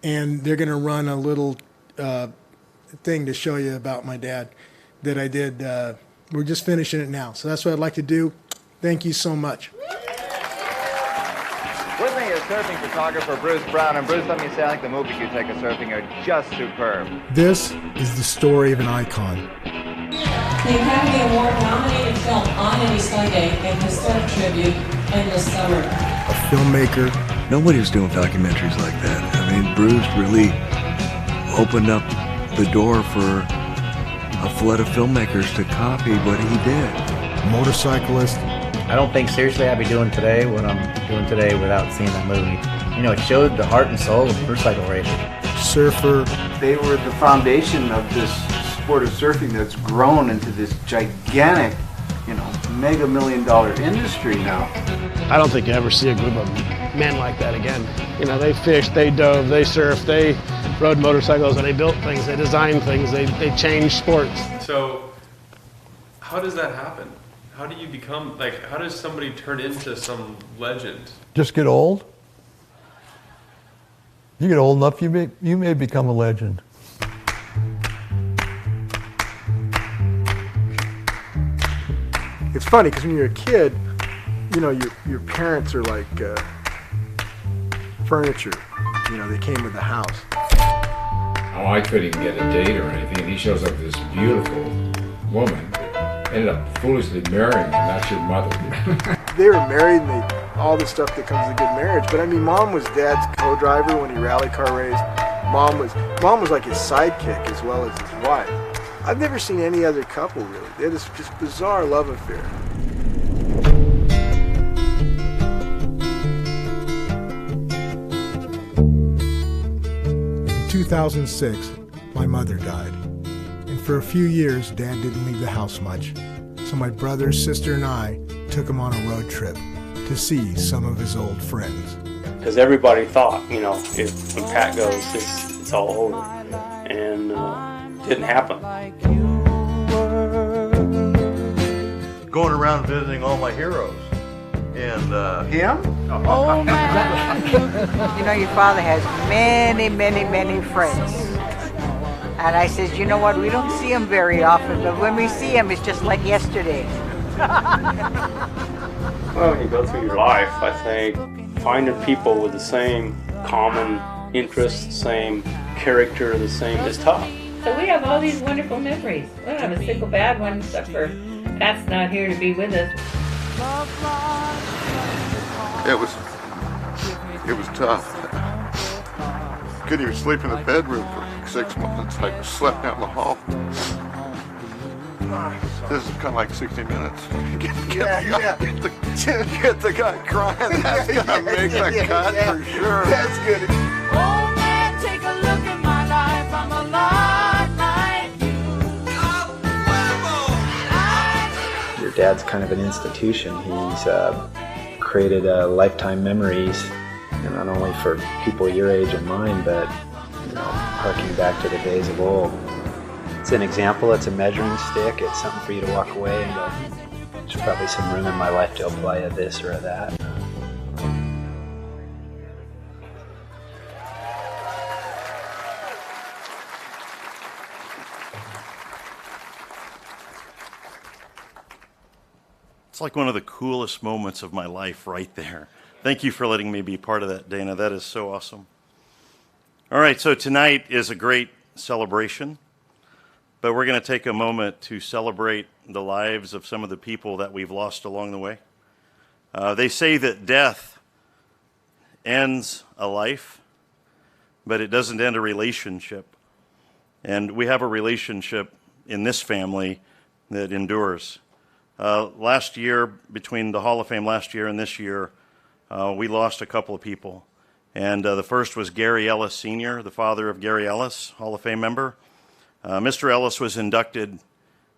And they're going to run a little thing to show you about my dad that I did. We're just finishing it now. So that's what I'd like to do. Thank you so much. With me is surfing photographer Bruce Brown. And Bruce, let me say, I think the movies you take of surfing are just superb. This is the story of an icon. The Academy Award-nominated film On Any Sunday and the Surf Tribute Endless Summer. A filmmaker. Nobody's doing documentaries like that. I mean, Bruce really opened up the door for a flood of filmmakers to copy what he did. Motorcyclist. I don't think seriously I'd be doing today what I'm doing today without seeing that movie. You know, it showed the heart and soul of motorcycle racing. Surfer. They were the foundation of this sport of surfing that's grown into this gigantic, mega $1 million industry now. I don't think you ever see a group of men like that again. You know, they fished, they dove, they surfed, they rode motorcycles, and they built things, they designed things, they changed sports. So how does that happen? How do you become, how does somebody turn into some legend? Just get old. You get old enough, you may become a legend. It's funny because when you're a kid, your parents are like furniture. They came with the house. Oh, I couldn't even get a date or anything, and he shows up with this beautiful woman. Ended up foolishly marrying him. That's your mother. They were married, and all the stuff that comes with a good marriage. But I mean, Mom was Dad's co-driver when he rally car raced. Mom was like his sidekick as well as his wife. I've never seen any other couple really. They had this just bizarre love affair. In 2006, my mother died. And for a few years, Dad didn't leave the house much. So my brother, sister, and I took him on a road trip to see some of his old friends. Because everybody thought, if when Pat goes, it's all over. And it didn't happen. Going around visiting all my heroes. And him? Oh, man. Your father has many, many, many friends. And I says, you know what, we don't see him very often, but when we see him, it's just like yesterday. Well, when you go through your life, I think finding people with the same common interests, same character, the same is tough. So we have all these wonderful memories. We don't have a single bad one except for Pat's not here to be with us. It was tough. Couldn't even sleep in the bedroom for 6 months. I slept down the hall. This is kind of like 60 Minutes. Get the guy crying. That's gonna make the cut for sure. That's good. Oh man, take a look at my life. I'm a lot like you. Your dad's kind of an institution. He's created lifetime memories not only for people your age and mine, but harking back to the days of old. It's an example, it's a measuring stick, it's something for you to walk away and go, there's probably some room in my life to apply a this or a that. It's like one of the coolest moments of my life right there. Thank you for letting me be part of that, Dana. That is so awesome. All right, so tonight is a great celebration, but we're going to take a moment to celebrate the lives of some of the people that we've lost along the way. They say that death ends a life, but it doesn't end a relationship. And we have a relationship in this family that endures. Last year, between the Hall of Fame last year and this year, we lost a couple of people. And the first was Gary Ellis Sr., the father of Gary Ellis, Hall of Fame member. Mr. Ellis was inducted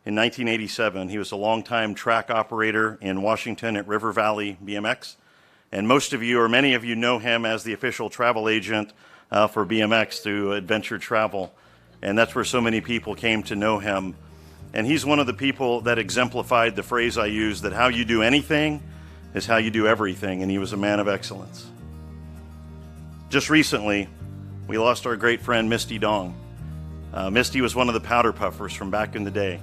in 1987. He was a longtime track operator in Washington at River Valley BMX. And most of you, or many of you, know him as the official travel agent for BMX through Adventure Travel. And that's where so many people came to know him. And he's one of the people that exemplified the phrase I use, that how you do anything is how you do everything, and he was a man of excellence. Just recently, we lost our great friend Misty Dong. Misty was one of the powder puffers from back in the day.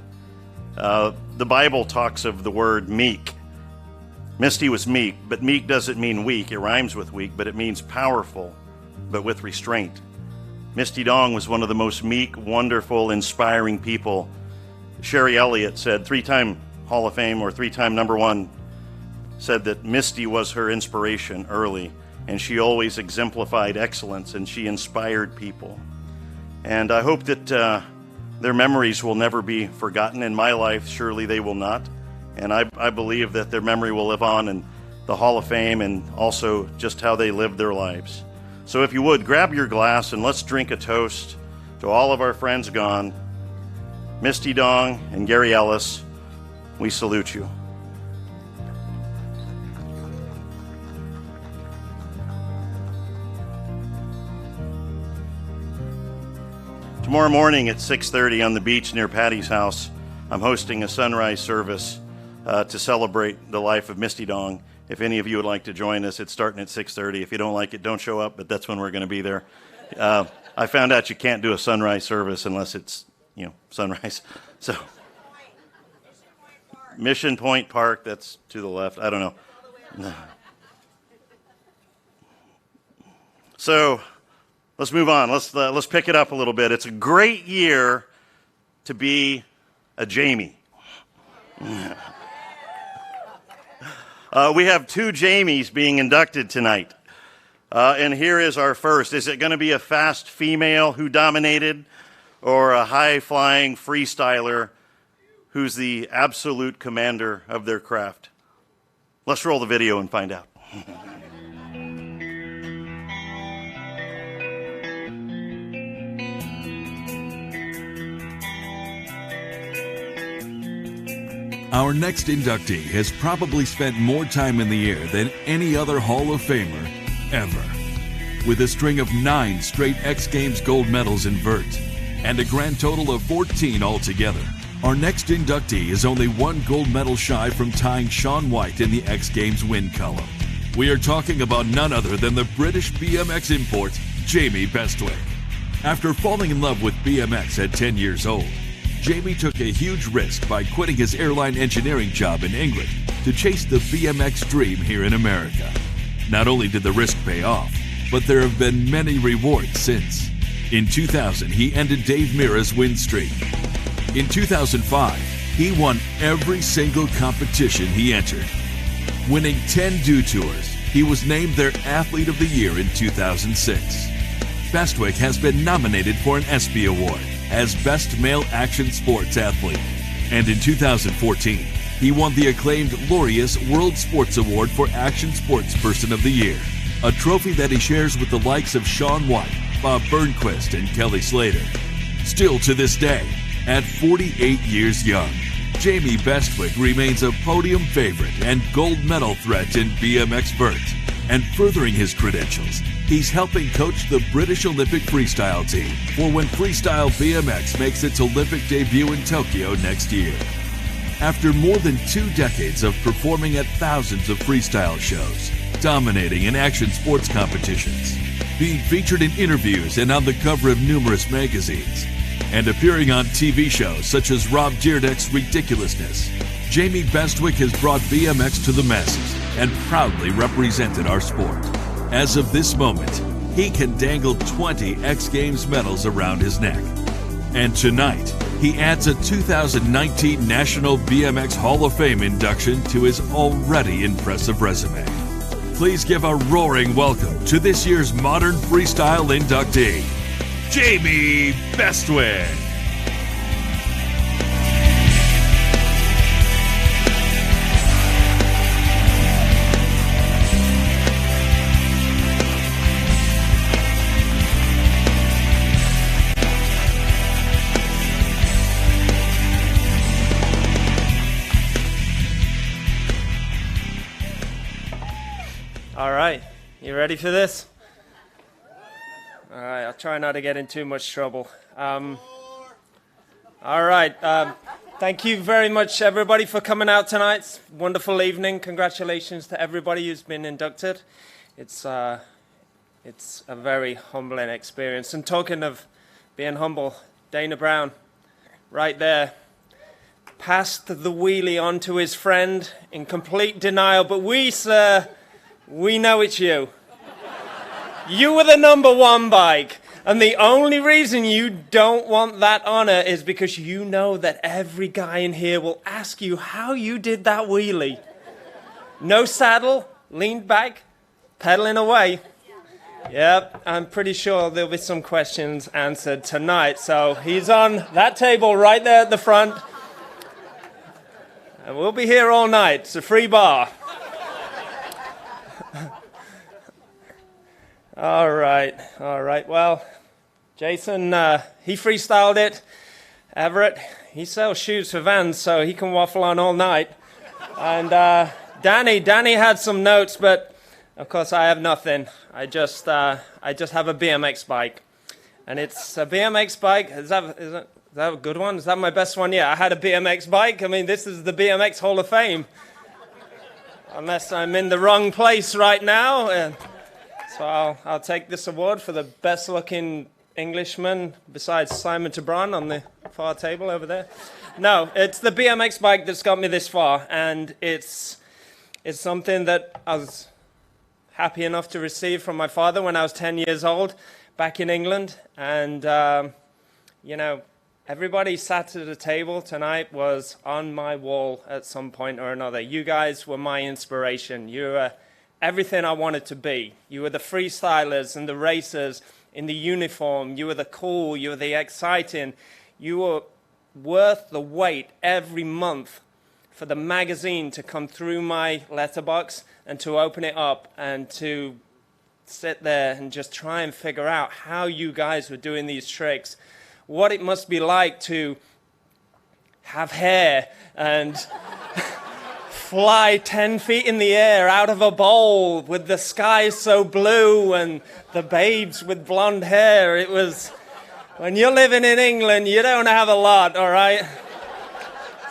The Bible talks of the word meek. Misty was meek, but meek doesn't mean weak. It rhymes with weak, but it means powerful, but with restraint. Misty Dong was one of the most meek, wonderful, inspiring people. Sherry Elliott said, 3-time Hall of Fame or 3-time #1, said that Misty was her inspiration early, and she always exemplified excellence, and she inspired people. And I hope that their memories will never be forgotten. In my life, surely they will not. And I believe that their memory will live on in the Hall of Fame and also just how they lived their lives. So if you would, grab your glass and let's drink a toast to all of our friends gone. Misty Dong and Gary Ellis, we salute you. Tomorrow morning at 6:30 on the beach near Patty's house, I'm hosting a sunrise service to celebrate the life of Misty Dong. If any of you would like to join us, it's starting at 6:30. If you don't like it, don't show up, but that's when we're going to be there. I found out you can't do a sunrise service unless it's, sunrise. So, Mission Point Park, that's to the left. I don't know. So, let's move on. Let's pick it up a little bit. It's a great year to be a Jamie. We have 2 Jamies being inducted tonight. And here is our first. Is it going to be a fast female who dominated, or a high-flying freestyler who's the absolute commander of their craft? Let's roll the video and find out. Our next inductee has probably spent more time in the air than any other Hall of Famer ever. With a string of 9 straight X Games gold medals in vert, and a grand total of 14 altogether, our next inductee is only 1 gold medal shy from tying Shaun White in the X Games win column. We are talking about none other than the British BMX import, Jamie Bestwick. After falling in love with BMX at 10 years old, Jamie took a huge risk by quitting his airline engineering job in England to chase the BMX dream here in America. Not only did the risk pay off, but there have been many rewards since. In 2000, he ended Dave Mirra's win streak. In 2005, he won every single competition he entered. Winning 10 Dew Tours, he was named their Athlete of the Year in 2006. Bestwick has been nominated for an ESPY Award as Best Male Action Sports Athlete. And in 2014, he won the acclaimed Laureus World Sports Award for Action Sports Person of the Year, a trophy that he shares with the likes of Shaun White, Bob Burnquist, and Kelly Slater. Still to this day, at 48 years young, Jamie Bestwick remains a podium favorite and gold medal threat in BMX vert. And furthering his credentials, he's helping coach the British Olympic freestyle team for when freestyle BMX makes its Olympic debut in Tokyo next year. After more than 2 decades of performing at thousands of freestyle shows, dominating in action sports competitions, being featured in interviews and on the cover of numerous magazines, and appearing on TV shows such as Rob Dyrdek's Ridiculousness, Jamie Bestwick has brought BMX to the masses and proudly represented our sport. As of this moment, he can dangle 20 X Games medals around his neck. And tonight, he adds a 2019 National BMX Hall of Fame induction to his already impressive resume. Please give a roaring welcome to this year's Modern Freestyle inductee, Jamie Bestwick. All right, you ready for this? All right, I'll try not to get in too much trouble. All right, thank you very much, everybody, for coming out tonight. It's a wonderful evening. Congratulations to everybody who's been inducted. It's a very humbling experience. And talking of being humble, Dana Brown, right there, passed the wheelie on to his friend in complete denial. But we, sir, we know it's you. You were the #1 bike, and the only reason you don't want that honor is because you know that every guy in here will ask you how you did that wheelie. No saddle, leaned back, pedaling away. Yep, I'm pretty sure there'll be some questions answered tonight. So he's on that table right there at the front. And we'll be here all night. It's a free bar. All right. Well, Jason, he freestyled it. Everett, he sells shoes for Vans, so he can waffle on all night. And Danny had some notes, but of course I have nothing. I just have a BMX bike, and it's a BMX bike. Is that a good one? Is that my best one? Yeah, I had a BMX bike. I mean, this is the BMX Hall of Fame. Unless I'm in the wrong place right now. So I'll take this award for the best-looking Englishman besides Simon Tebron on the far table over there. No, it's the BMX bike that's got me this far, and it's something that I was happy enough to receive from my father when I was 10 years old back in England. And, everybody sat at the table tonight was on my wall at some point or another. You guys were my inspiration. You were everything I wanted to be. You were the freestylers and the racers in the uniform. You were the cool. You were the exciting. You were worth the wait every month for the magazine to come through my letterbox and to open it up and to sit there and just try and figure out how you guys were doing these tricks, what it must be like to have hair and fly 10 feet in the air out of a bowl with the sky so blue and the babes with blonde hair. It was, when you're living in England, you don't have a lot, all right?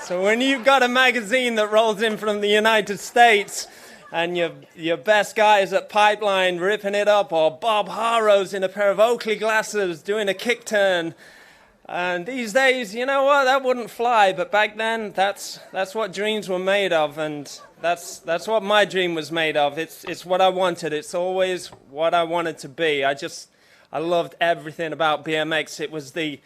So when you've got a magazine that rolls in from the United States and your best guys at Pipeline ripping it up, or Bob Harrow's in a pair of Oakley glasses doing a kick turn, and these days, you know what, that wouldn't fly, but back then, that's what dreams were made of, and that's what my dream was made of. It's what I wanted. It's always what I wanted to be. I loved everything about BMX. It was the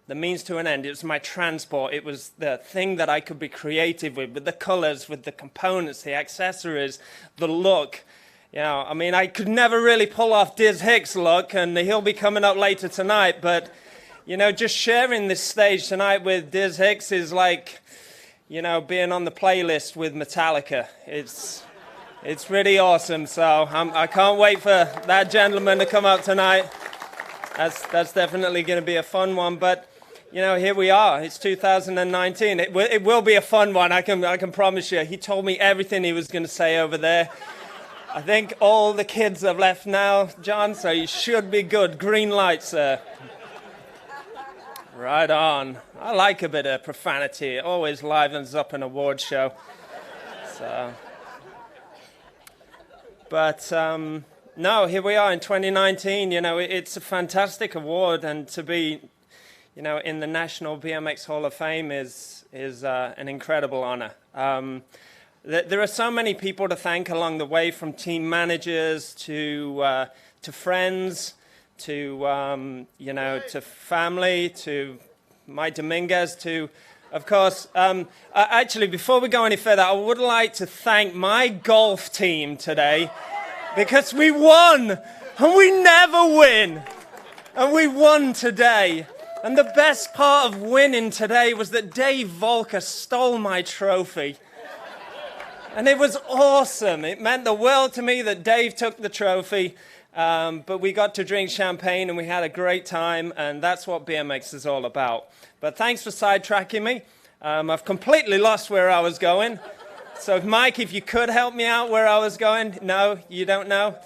means to an end. It was my transport. It was the thing that I could be creative with the colors, with the components, the accessories, the look. You know, I mean, I could never really pull off Diz Hicks' look, and he'll be coming up later tonight, but, you know, just sharing this stage tonight with Diz Hicks is like, you know, being on the playlist with Metallica. It's really awesome, so I can't wait for that gentleman to come up tonight. That's definitely going to be a fun one, but, you know, here we are. It's 2019. It will be a fun one, I can promise you. He told me everything he was going to say over there. I think all the kids have left now, John, so you should be good. Green light, sir. Right on. I like a bit of profanity. It always livens up an award show. So, but no, here we are in 2019. You know, it's a fantastic award, and to be, you know, in the National BMX Hall of Fame is an incredible honor. There are so many people to thank along the way, from team managers to friends, to you know, to family, to Mike Dominguez, to, of course, actually, before we go any further, I would like to thank my golf team today, because we won, and we never win, and we won today. And the best part of winning today was that Dave Volker stole my trophy. And it was awesome. It meant the world to me that Dave took the trophy. But we got to drink champagne and we had a great time, and that's what BMX is all about. But thanks for sidetracking me. I've completely lost where I was going. So Mike, if you could help me out where I was going. No, you don't know?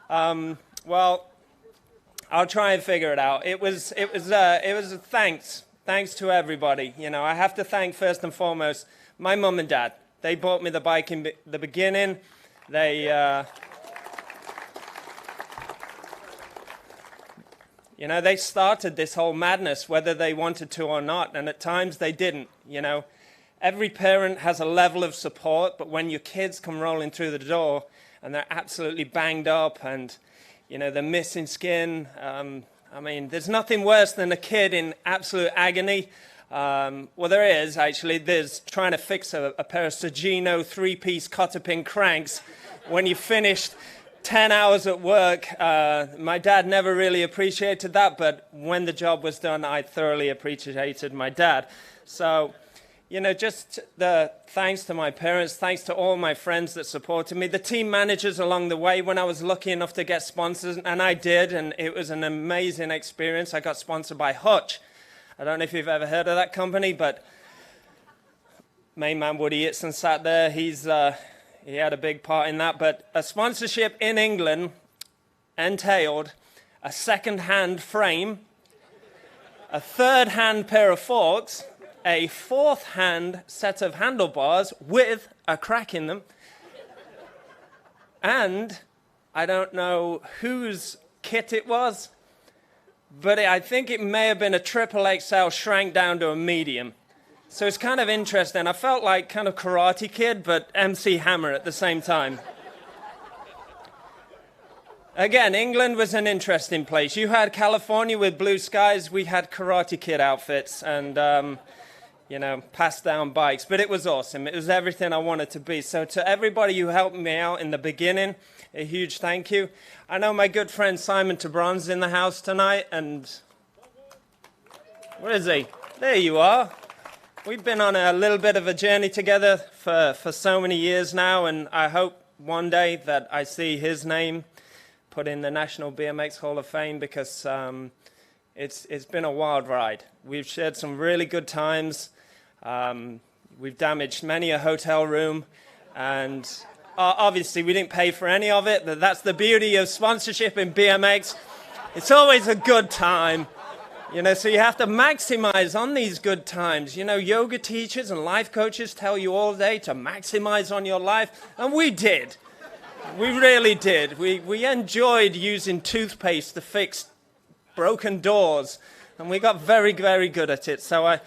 Well, I'll try and figure it out. It was a thanks to everybody. You know, I have to thank first and foremost my mum and dad. They bought me the bike in the beginning. They you know, they started this whole madness, whether they wanted to or not, and at times they didn't. You know, every parent has a level of support, but when your kids come rolling through the door and they're absolutely banged up and, you know, they're missing skin, I mean, there's nothing worse than a kid in absolute agony. Well, there is, actually. There's trying to fix a pair of Sagino 3-piece cotter pin cranks when you finished 10 hours at work. My dad never really appreciated that, but when the job was done, I thoroughly appreciated my dad. So, you know, just the thanks to my parents, thanks to all my friends that supported me, the team managers along the way when I was lucky enough to get sponsors, and I did, and it was an amazing experience. I got sponsored by Hutch. I don't know if you've ever heard of that company, but main man Woody Itson sat there. He had a big part in that. But a sponsorship in England entailed a second-hand frame, a third-hand pair of forks, a fourth-hand set of handlebars with a crack in them, and I don't know whose kit it was, but I think it may have been a XXL shrank down to a medium. So it's kind of interesting. I felt like kind of Karate Kid, but MC Hammer at the same time. Again, England was an interesting place. You had California with blue skies. We had Karate Kid outfits and, you know, passed down bikes. But it was awesome. It was everything I wanted to be. So to everybody who helped me out in the beginning, a huge thank you. I know my good friend Simon Tabron's in the house tonight, and where is he? There you are. We've been on a little bit of a journey together for so many years now, and I hope one day that I see his name put in the National BMX Hall of Fame, because it's been a wild ride. We've shared some really good times. We've damaged many a hotel room, and obviously we didn't pay for any of it, but that's the beauty of sponsorship in BMX. It's always a good time. You know, so you have to maximize on these good times. You know, yoga teachers and life coaches tell you all day to maximize on your life, and we did. We really did. We enjoyed using toothpaste to fix broken doors, and we got very, very good at it. So I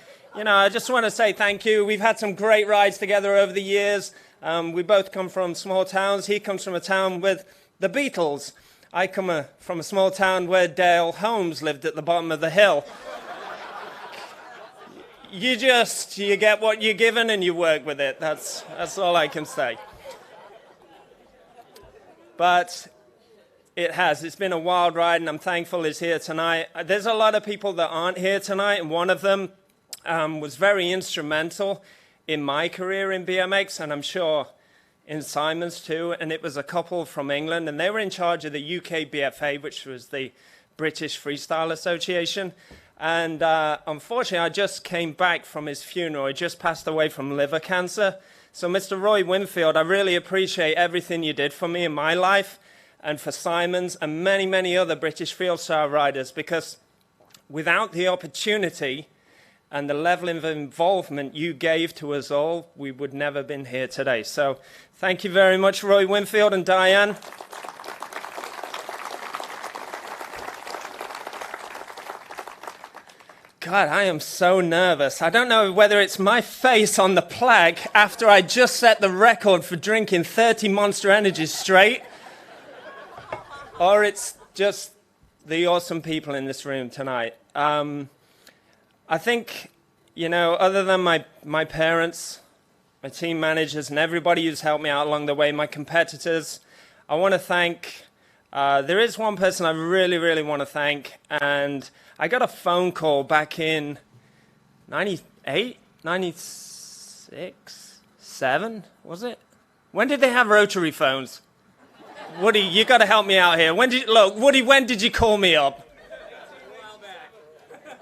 just want to say thank you. We've had some great rides together over the years. We both come from small towns. He comes from a town with the Beatles. I come from a small town where Dale Holmes lived at the bottom of the hill. You get what you're given and you work with it. That's all I can say. But it's been a wild ride, and I'm thankful he's here tonight. There's a lot of people that aren't here tonight, and one of them was very instrumental in my career in BMX, and I'm sure in Simon's too, and it was a couple from England, and they were in charge of the UK BFA, which was the British Freestyle Association. And unfortunately, I just came back from his funeral. He just passed away from liver cancer. So Mr. Roy Winfield, I really appreciate everything you did for me in my life and for Simon's and many, many other British field style riders, because without the opportunity and the level of involvement you gave to us all, we would never have been here today. So thank you very much, Roy Winfield and Diane. God, I am so nervous. I don't know whether it's my face on the plaque after I just set the record for drinking 30 Monster Energies straight, or it's just the awesome people in this room tonight. I think, you know, other than my parents, my team managers, and everybody who's helped me out along the way, my competitors, I want to thank, there is one person I really, really want to thank, and I got a phone call back in 98, 96, 7, was it? When did they have rotary phones? Woody, you got to help me out here. Woody, when did you call me up?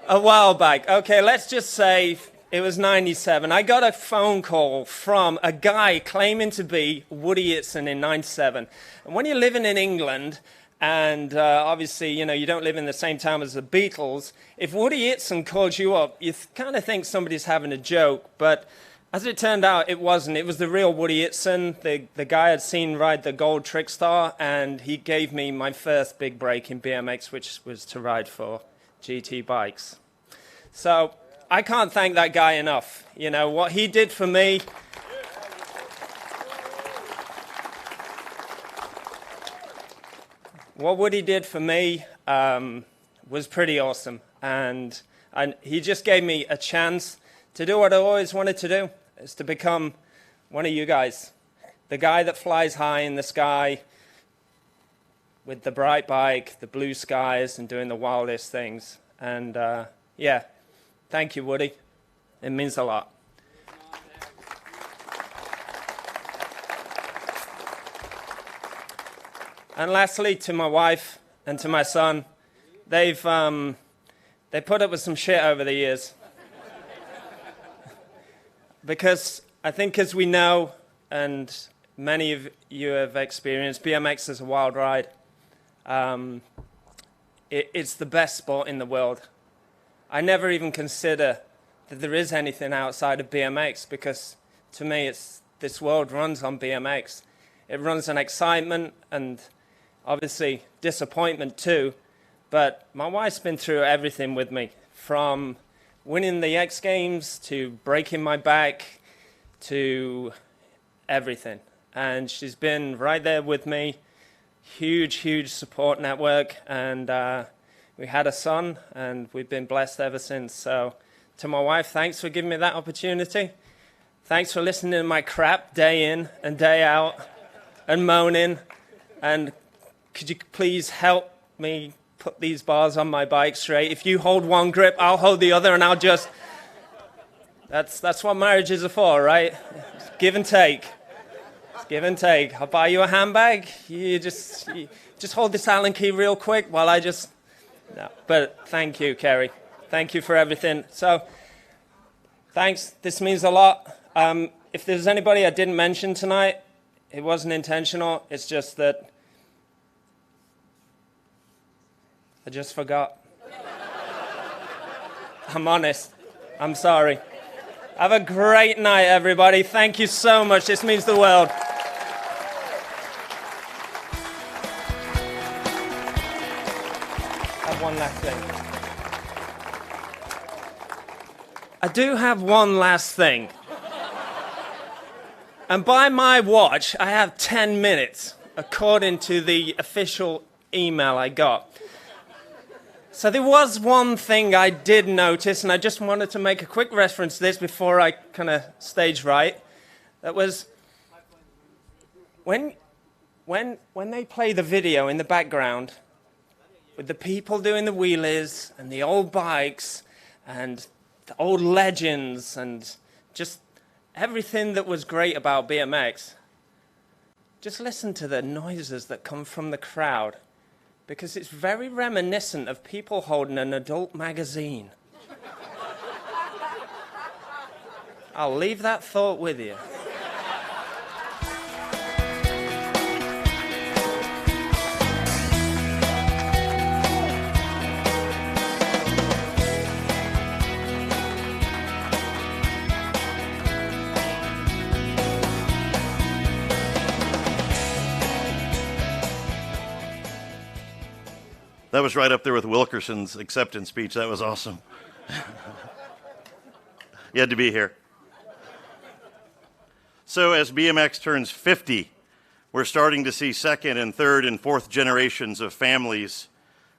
A while back. Okay, let's just say it was 97. I got a phone call from a guy claiming to be Woody Itson in 97. And when you're living in England, and obviously, you know, you don't live in the same town as the Beatles, if Woody Itson calls you up, you kind of think somebody's having a joke. But as it turned out, it wasn't. It was the real Woody Itson, the guy I'd seen ride the Gold Trickstar, and he gave me my first big break in BMX, which was to ride for GT bikes. So I can't thank that guy enough. You know, what he did for me. What Woody did for me was pretty awesome. And he just gave me a chance to do what I always wanted to do, is to become one of you guys. The guy that flies high in the sky with the bright bike, the blue skies, and doing the wildest things. And yeah, thank you, Woody. It means a lot. And lastly, to my wife and to my son, they put up with some shit over the years. Because I think, as we know, and many of you have experienced, BMX is a wild ride. It's the best sport in the world. I never even consider that there is anything outside of BMX, because to me, this world runs on BMX. It runs on excitement and obviously disappointment too, but my wife's been through everything with me, from winning the X Games to breaking my back to everything. And she's been right there with me, huge, huge support network, and we had a son, and we've been blessed ever since. So to my wife, thanks for giving me that opportunity. Thanks for listening to my crap day in and day out and moaning, and could you please help me put these bars on my bike straight? If you hold one grip, I'll hold the other, and I'll just... That's what marriages are for, right? It's give and take. It's give and take. I'll buy you a handbag. You just hold this Allen key real quick while I just... No. But thank you, Kerry. Thank you for everything. So, thanks. This means a lot. If there's anybody I didn't mention tonight, it wasn't intentional. It's just that I just forgot. I'm honest. I'm sorry. Have a great night, everybody. Thank you so much. This means the world. I have one last thing. I do have one last thing. And by my watch, I have 10 minutes, according to the official email I got. So there was one thing I did notice, and I just wanted to make a quick reference to this before I kind of stage right. That was when they play the video in the background with the people doing the wheelies and the old bikes and the old legends and just everything that was great about BMX. Just listen to the noises that come from the crowd because it's very reminiscent of people holding an adult magazine. I'll leave that thought with you. That was right up there with Wilkerson's acceptance speech. That was awesome. You had to be here. So as BMX turns 50, we're starting to see second and third and fourth generations of families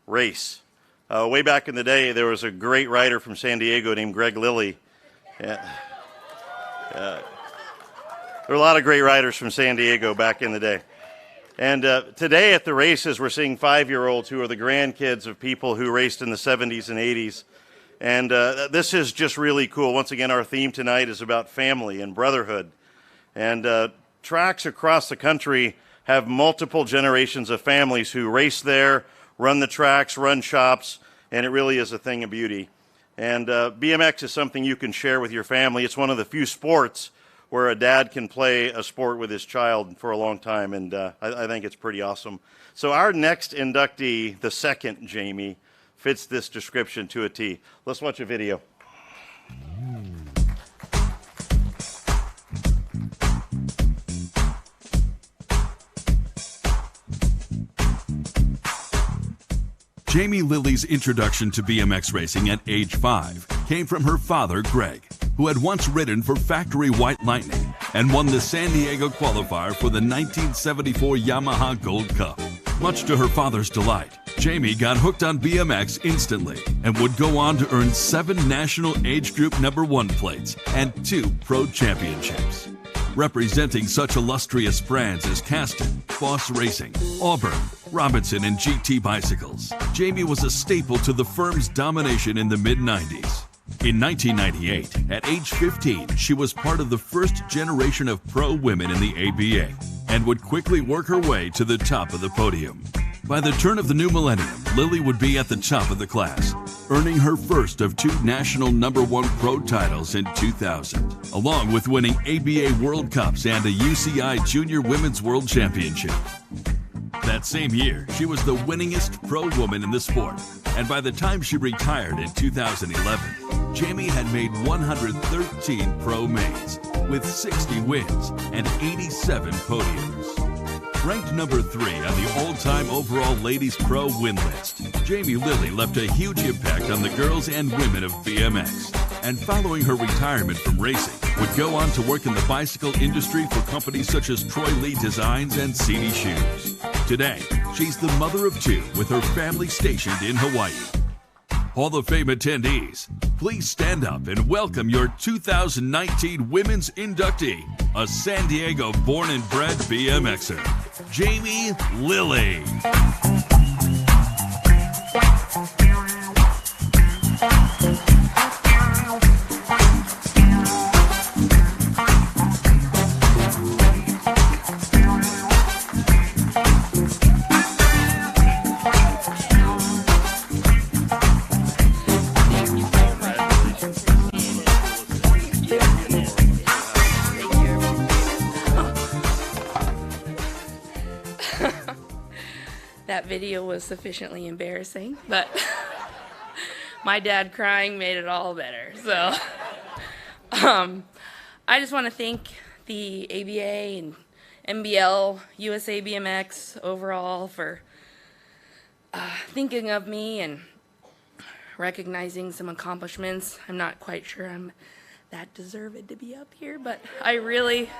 race. Way back in the day, there was a great rider from San Diego named Greg Lilly. There were a lot of great riders from San Diego back in the day. And today at the races, we're seeing 5-year-olds who are the grandkids of people who raced in the 70s and 80s. And this is just really cool. Once again, our theme tonight is about family and brotherhood. And tracks across the country have multiple generations of families who race there, run the tracks, run shops, and it really is a thing of beauty. And BMX is something you can share with your family. It's one of the few sports where a dad can play a sport with his child for a long time, and I think it's pretty awesome. So our next inductee, the second Jamie, fits this description to a T. Let's watch a video. Jamie Lilly's introduction to BMX racing at age 5 came from her father, Greg, who had once ridden for Factory White Lightning and won the San Diego qualifier for the 1974 Yamaha Gold Cup. Much to her father's delight, Jamie got hooked on BMX instantly and would go on to earn 7 national age group #1 plates and 2 pro championships. Representing such illustrious brands as Caston, Boss Racing, Auburn, Robinson, and GT Bicycles, Jamie was a staple to the firm's domination in the mid-90s. In 1998, at age 15, she was part of the first generation of pro women in the ABA and would quickly work her way to the top of the podium. By the turn of the new millennium, Lilly would be at the top of the class, earning her first of 2 national #1 pro titles in 2000, along with winning ABA World Cups and a UCI Junior Women's World Championship. That same year, she was the winningest pro woman in the sport, and by the time she retired in 2011, Jamie had made 113 pro mains, with 60 wins and 87 podiums. Ranked number 3 on the all-time overall ladies pro win list, Jamie Lilly left a huge impact on the girls and women of BMX, and following her retirement from racing, would go on to work in the bicycle industry for companies such as Troy Lee Designs and CD Shoes. Today, she's the mother of 2 with her family stationed in Hawaii. Hall of Fame attendees, please stand up and welcome your 2019 Women's Inductee, a San Diego born and bred BMXer, Jamie Lilly. That video was sufficiently embarrassing, but my dad crying made it all better. So I just want to thank the ABA and MBL, USA BMX overall for thinking of me and recognizing some accomplishments. I'm not quite sure I'm that deserved to be up here, but I really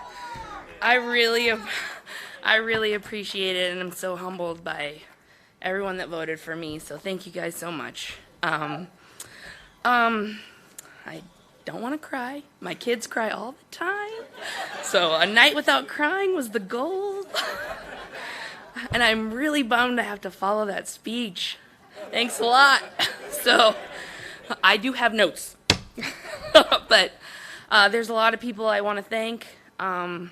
appreciate it, and I'm so humbled by everyone that voted for me. So thank you guys so much. I don't want to cry. My kids cry all the time, so a night without crying was the goal. And I'm really bummed I have to follow that speech. Thanks a lot. So I do have notes, but there's a lot of people I want to thank. I'm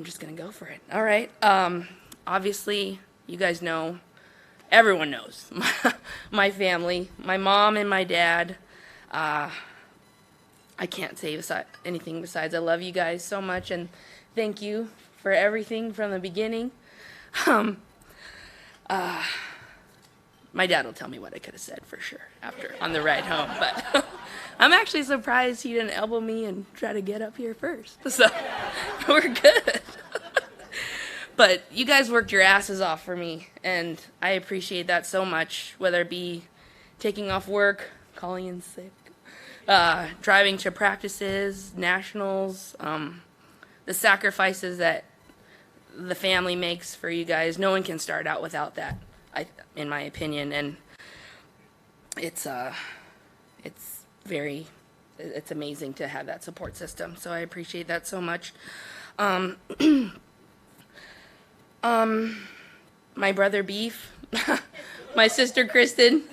just gonna go for it. All right. Obviously, You guys know, everyone knows, my family, my mom and my dad. I can't say anything besides I love you guys so much, and thank you for everything from the beginning. My dad will tell me what I could have said for sure after on the ride home, but I'm actually surprised he didn't elbow me and try to get up here first. So we're good. But you guys worked your asses off for me, and I appreciate that so much, whether it be taking off work, calling in sick, driving to practices, nationals, the sacrifices that the family makes for you guys. No one can start out without that, in my opinion, and it's amazing to have that support system. So I appreciate that so much. My brother Beef, my sister Kristen,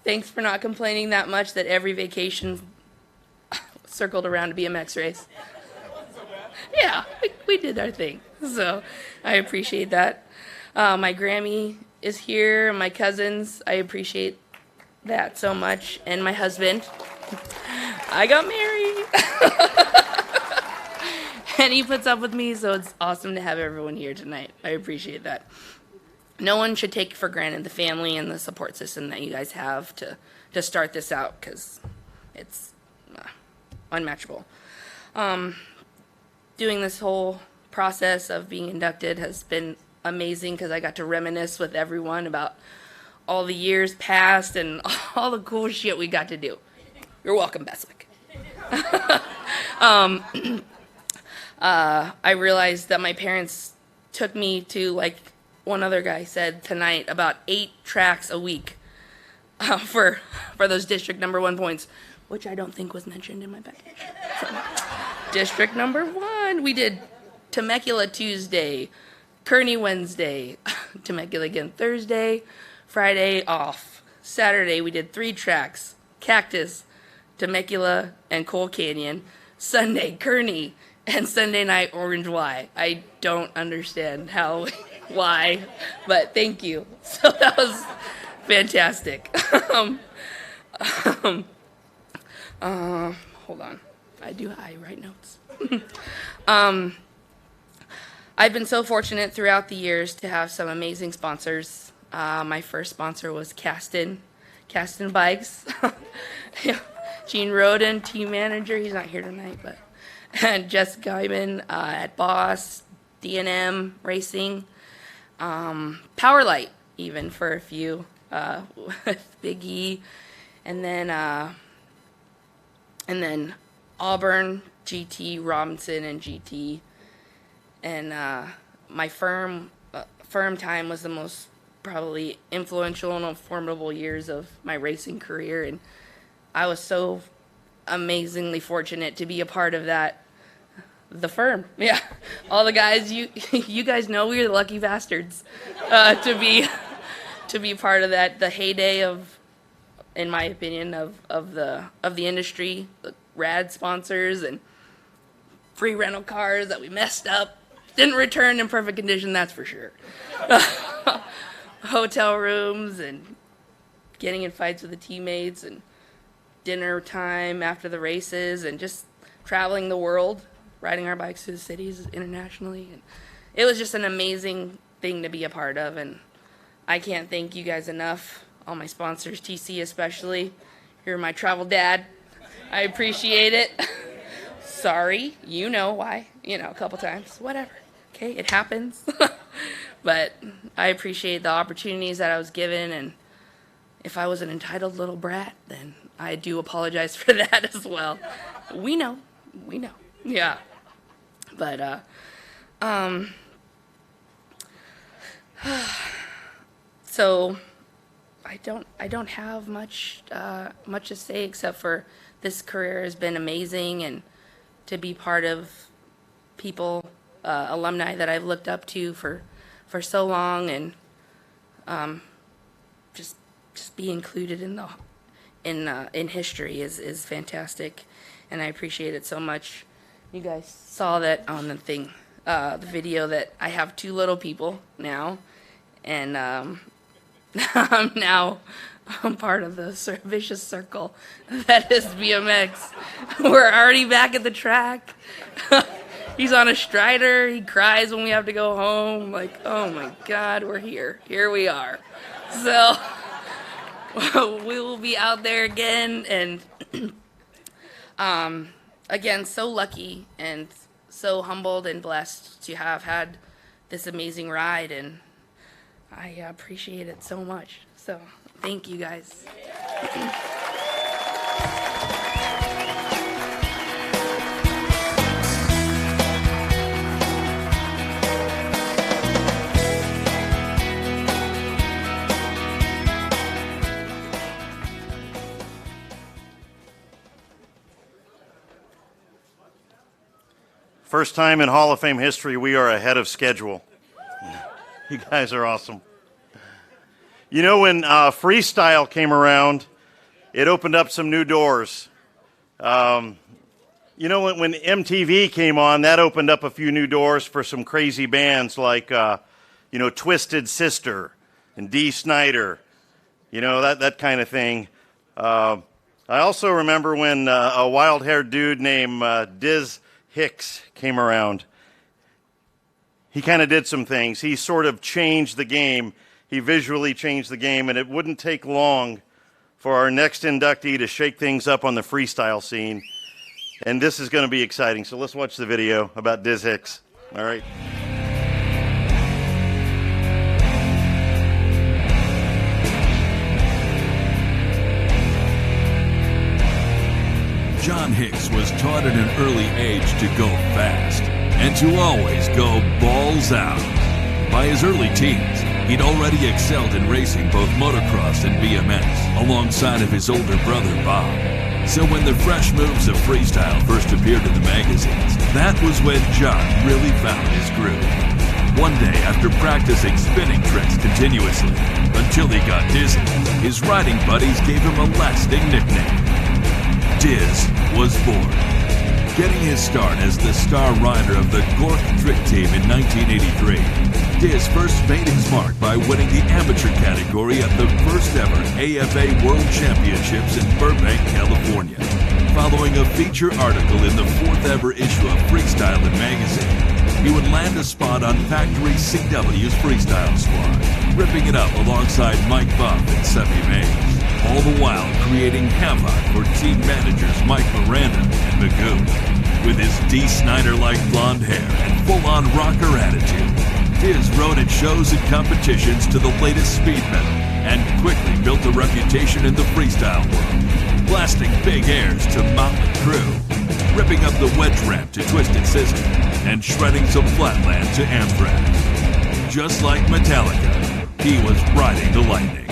thanks for not complaining that much that every vacation circled around a BMX race. Yeah, we did our thing, so I appreciate that. My Grammy is here, my cousins, I appreciate that so much, and my husband. I got married. And he puts up with me, so it's awesome to have everyone here tonight. I appreciate that. No one should take for granted the family and the support system that you guys have to start this out, because it's unmatchable. Doing this whole process of being inducted has been amazing, because I got to reminisce with everyone about all the years past and all the cool shit we got to do. You're welcome, Bestwick. I realized that my parents took me to, like one other guy said tonight, about 8 tracks a week for those district number 1 points, which I don't think was mentioned in my package. So, district number 1, we did Temecula Tuesday, Kearney Wednesday, Temecula again Thursday, Friday off. Saturday we did 3 tracks, Cactus, Temecula, and Coal Canyon. Sunday, Kearney, and Sunday night, Orange Y. I don't understand why, but thank you. So that was fantastic. Hold on. I write notes. I've been so fortunate throughout the years to have some amazing sponsors. My first sponsor was Caston Bikes. Gene Roden, team manager. He's not here tonight, but and Jess Guyman at Boss, D&M Racing, Powerlight even for a few with Big E, and then Auburn, GT, Robinson, and GT, and my firm time was the most probably influential and formidable years of my racing career, and I was so amazingly fortunate to be a part of that. The firm, yeah. All the guys, you guys know we were the lucky bastards to be part of that. The heyday of, in my opinion, of the industry, the rad sponsors and free rental cars that we messed up, didn't return in perfect condition. That's for sure. Hotel rooms and getting in fights with the teammates and dinner time after the races and just traveling the world, riding our bikes through the cities internationally. And it was just an amazing thing to be a part of, and I can't thank you guys enough, all my sponsors, TC especially. You're my travel dad. I appreciate it. Sorry, you know why, a couple times, whatever. Okay, it happens. But I appreciate the opportunities that I was given, and if I was an entitled little brat, then I do apologize for that as well. We know. Yeah. But, so I don't have much to say except for this career has been amazing, and to be part of people, alumni that I've looked up to for so long, and just be included in history is fantastic, and I appreciate it so much. You guys saw that on the thing, the video, that I have 2 little people now, And I'm part of the vicious circle that is BMX. We're already back at the track. He's on a Strider. He cries when we have to go home. Like, oh my God, we're here. Here we are. So we will be out there again. And again, so lucky and so humbled and blessed to have had this amazing ride. And I appreciate it so much. So thank you guys. First time in Hall of Fame history, we are ahead of schedule. You guys are awesome. You know, when freestyle came around, it opened up some new doors. You know, when MTV came on, that opened up a few new doors for some crazy bands like, you know, Twisted Sister and Dee Snider, you know, that kind of thing. I also remember when a wild-haired dude named Hicks came around. He kind of did some things. He sort of changed the game. He visually changed the game, and it wouldn't take long for our next inductee to shake things up on the freestyle scene. And this is going to be exciting. So let's watch the video about Diz Hicks. All right. John Hicks was taught at an early age to go fast and to always go balls out. By his early teens, he'd already excelled in racing both motocross and BMX alongside of his older brother Bob. So when the fresh moves of freestyle first appeared in the magazines, that was when John really found his groove. One day, after practicing spinning tricks continuously until he got dizzy, his riding buddies gave him a lasting nickname. Diz was born. Getting his start as the star rider of the Gork Trick Team in 1983, Diz first made his mark by winning the amateur category at the first ever AFA World Championships in Burbank, California. Following a feature article in the fourth ever issue of Freestylin' magazine, he would land a spot on Factory CW's Freestyle Squad, ripping it up alongside Mike Buff and Seppi Mays. All the while creating havoc for team managers Mike Miranda and Magoo. With his Dee Snider-like blonde hair and full-on rocker attitude, Diz rode at shows and competitions to the latest speed metal and quickly built a reputation in the freestyle world, blasting big airs to Motley Crue, ripping up the wedge ramp to Twisted Sister, and shredding some flatland to Anthrax. Just like Metallica, he was riding the lightning.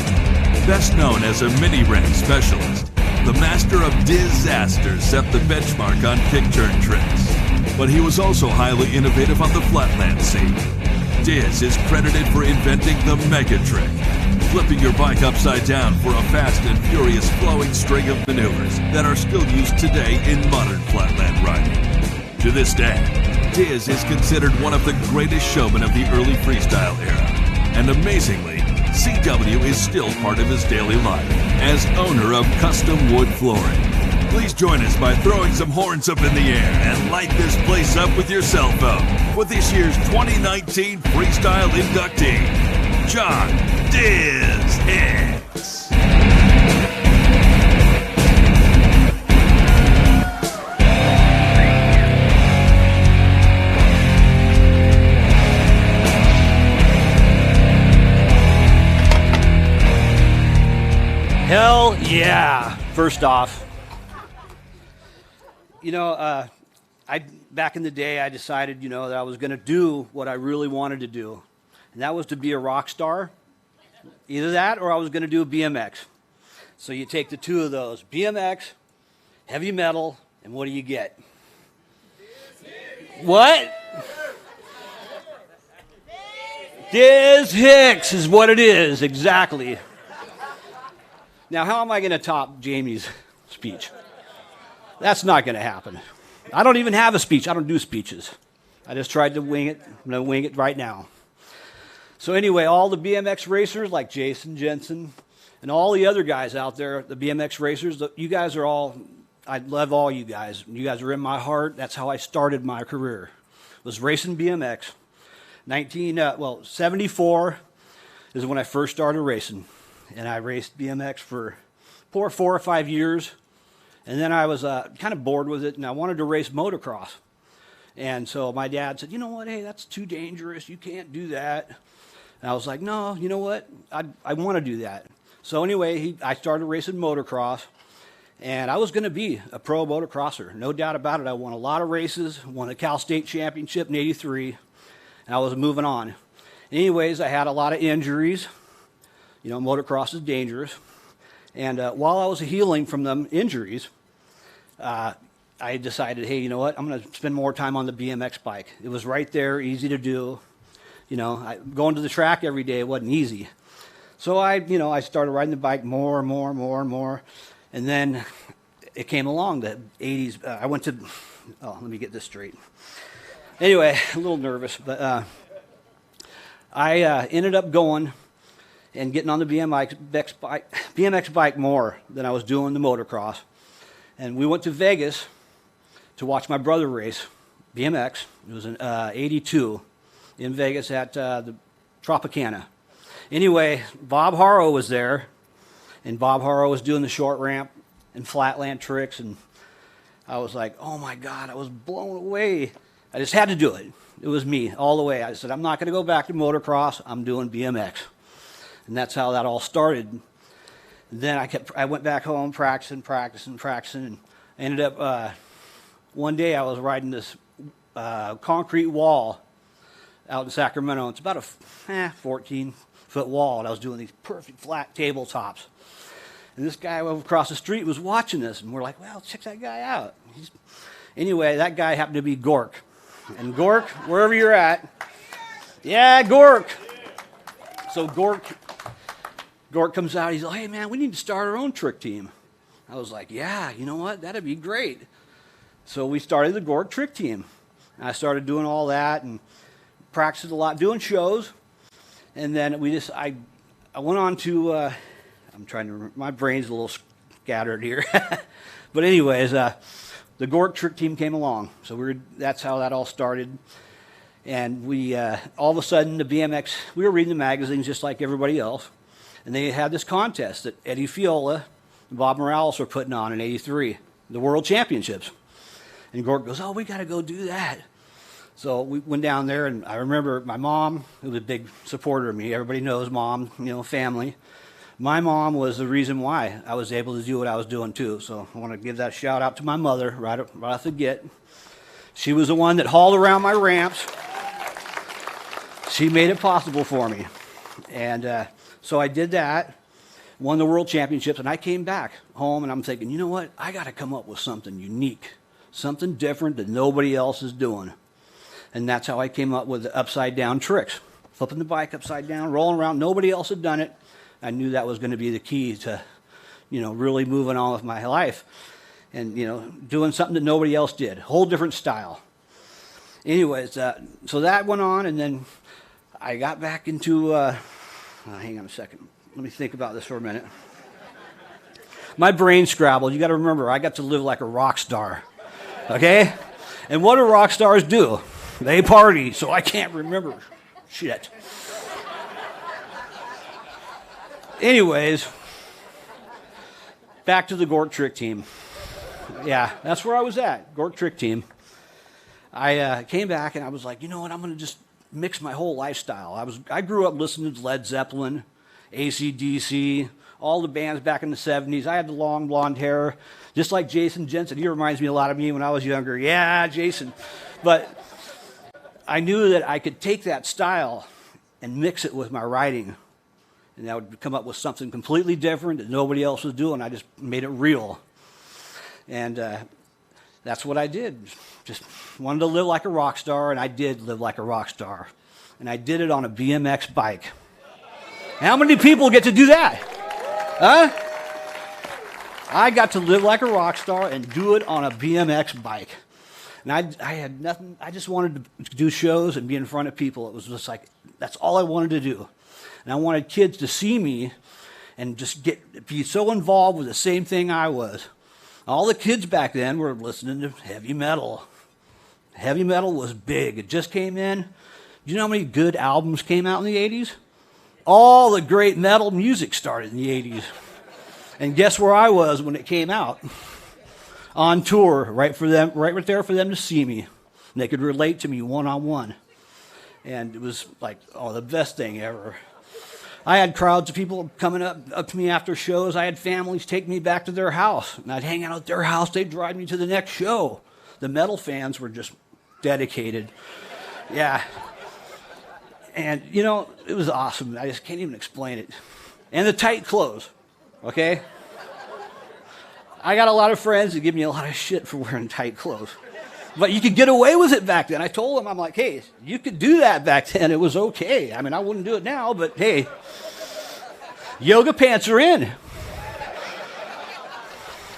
Best known as a mini-ramp specialist, the master of disaster set the benchmark on kick-turn tricks. But he was also highly innovative on the flatland scene. Diz is credited for inventing the mega trick, flipping your bike upside down for a fast and furious flowing string of maneuvers that are still used today in modern flatland riding. To this day, Diz is considered one of the greatest showmen of the early freestyle era, and amazingly, CW is still part of his daily life as owner of Custom Wood Flooring. Please join us by throwing some horns up in the air and light this place up with your cell phone for this year's 2019 Freestyle Inductee, John Diz Hicks. Hell yeah! First off, you know, back in the day, I decided, you know, that I was going to do what I really wanted to do, and that was to be a rock star. Either that, or I was going to do a BMX. So you take the two of those: BMX, heavy metal, and what do you get? What? Diz Hicks is what it is, exactly. Now, how am I going to top Jamie's speech? That's not going to happen. I don't even have a speech. I don't do speeches. I just tried to wing it. I'm going to wing it right now. So anyway, all the BMX racers like Jason, Jensen, and all the other guys out there, the BMX racers, you guys are all, I love all you guys. You guys are in my heart. That's how I started my career, was racing BMX. 74 is when I first started racing. And I raced BMX for 4 or 5 years. And then I was kind of bored with it, and I wanted to race motocross. And so my dad said, you know what, hey, that's too dangerous. You can't do that. And I was like, no, you know what? I want to do that. So anyway, I started racing motocross, and I was going to be a pro motocrosser. No doubt about it. I won a lot of races, won a Cal State Championship in '83, and I was moving on. Anyways, I had a lot of injuries. You know, motocross is dangerous. And while I was healing from them injuries, I decided, hey, you know what? I'm going to spend more time on the BMX bike. It was right there, easy to do. You know, going to the track every day wasn't easy. So I started riding the bike more and more. And then it came along, the 80s. I went to, let me get this straight. Anyway, a little nervous, but I ended up going and getting on the BMX bike more than I was doing the motocross. And we went to Vegas to watch my brother race BMX. It was in '82 in Vegas at the Tropicana. Anyway, Bob Harrow was there, and Bob Harrow was doing the short ramp and flatland tricks, and I was like, oh my God, I was blown away. I just had to do it. It was me all the way. I said, I'm not going to go back to motocross. I'm doing BMX. And that's how that all started. And then I went back home practicing, and I ended up, one day I was riding this concrete wall out in Sacramento. It's about a 14-foot wall, and I was doing these perfect flat tabletops. And this guy over across the street was watching this, and we're like, well, check that guy out. Anyway, that guy happened to be Gork. And Gork, wherever you're at, yeah, Gork. So Gork comes out, he's like, hey man, we need to start our own trick team. I was like, yeah, you know what, that'd be great. So we started the Gork trick team. I started doing all that and practiced a lot, doing shows. And then I went on to, I'm trying to remember, my brain's a little scattered here. But anyways, the Gork trick team came along. So that's how that all started. And we, all of a sudden, the BMX, we were reading the magazines just like everybody else. And they had this contest that Eddie Fiola and Bob Morales were putting on in '83, the World Championships. And Gork goes, oh, we got to go do that. So we went down there, and I remember my mom, who was a big supporter of me. Everybody knows mom, family. My mom was the reason why I was able to do what I was doing, too. So I want to give that shout out to my mother right off the get. She was the one that hauled around my ramps. She made it possible for me. And so I did that, won the World Championships, and I came back home, and I'm thinking, you know what? I got to come up with something unique, something different that nobody else is doing. And that's how I came up with the upside-down tricks, flipping the bike upside down, rolling around. Nobody else had done it. I knew that was going to be the key to, really moving on with my life and, doing something that nobody else did, whole different style. Anyways, so that went on, and then I got back into, hang on a second. Let me think about this for a minute. My brain scrabbled. You got to remember, I got to live like a rock star, okay? And what do rock stars do? They party, so I can't remember shit. Anyways, back to the Gork trick team. Yeah, that's where I was at, Gork trick team. I came back and I was like, you know what, I'm going to just mix my whole lifestyle. I grew up listening to Led Zeppelin, AC/DC, all the bands back in the 70s. I had the long blonde hair, just like Jason Jensen. He reminds me a lot of me when I was younger. Yeah, Jason. But I knew that I could take that style and mix it with my writing. And I would come up with something completely different that nobody else was doing. I just made it real. And that's what I did. Just wanted to live like a rock star, and I did live like a rock star. And I did it on a BMX bike. How many people get to do that? Huh? I got to live like a rock star and do it on a BMX bike. And I had nothing. I just wanted to do shows and be in front of people. It was just like, that's all I wanted to do. And I wanted kids to see me and just be so involved with the same thing I was. All the kids back then were listening to heavy metal. Heavy metal was big. It just came in. Do you know how many good albums came out in the 80s? All the great metal music started in the 80s. And guess where I was when it came out? On tour, right there for them to see me. And they could relate to me one-on-one. And it was like, oh, the best thing ever. I had crowds of people coming up to me after shows. I had families take me back to their house. And I'd hang out at their house. They'd drive me to the next show. The metal fans were just dedicated. Yeah. And, you know, it was awesome. I just can't even explain it. And the tight clothes, okay? I got a lot of friends that give me a lot of shit for wearing tight clothes. But you could get away with it back then. I told them, I'm like, hey, you could do that back then. It was okay. I mean, I wouldn't do it now, but hey, yoga pants are in.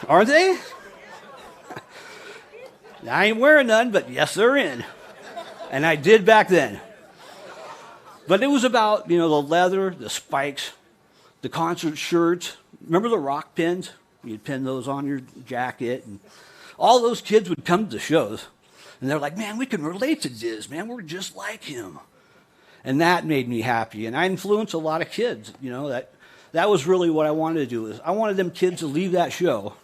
Aren't they? I ain't wearing none, but yes, they're in. And I did back then. But it was about, you know, the leather, the spikes, the concert shirts. Remember the rock pins? You'd pin those on your jacket. And all those kids would come to the shows. And they're like, man, we can relate to Diz, man. We're just like him. And that made me happy. And I influenced a lot of kids. You know, that was really what I wanted to do. Is I wanted them kids to leave that show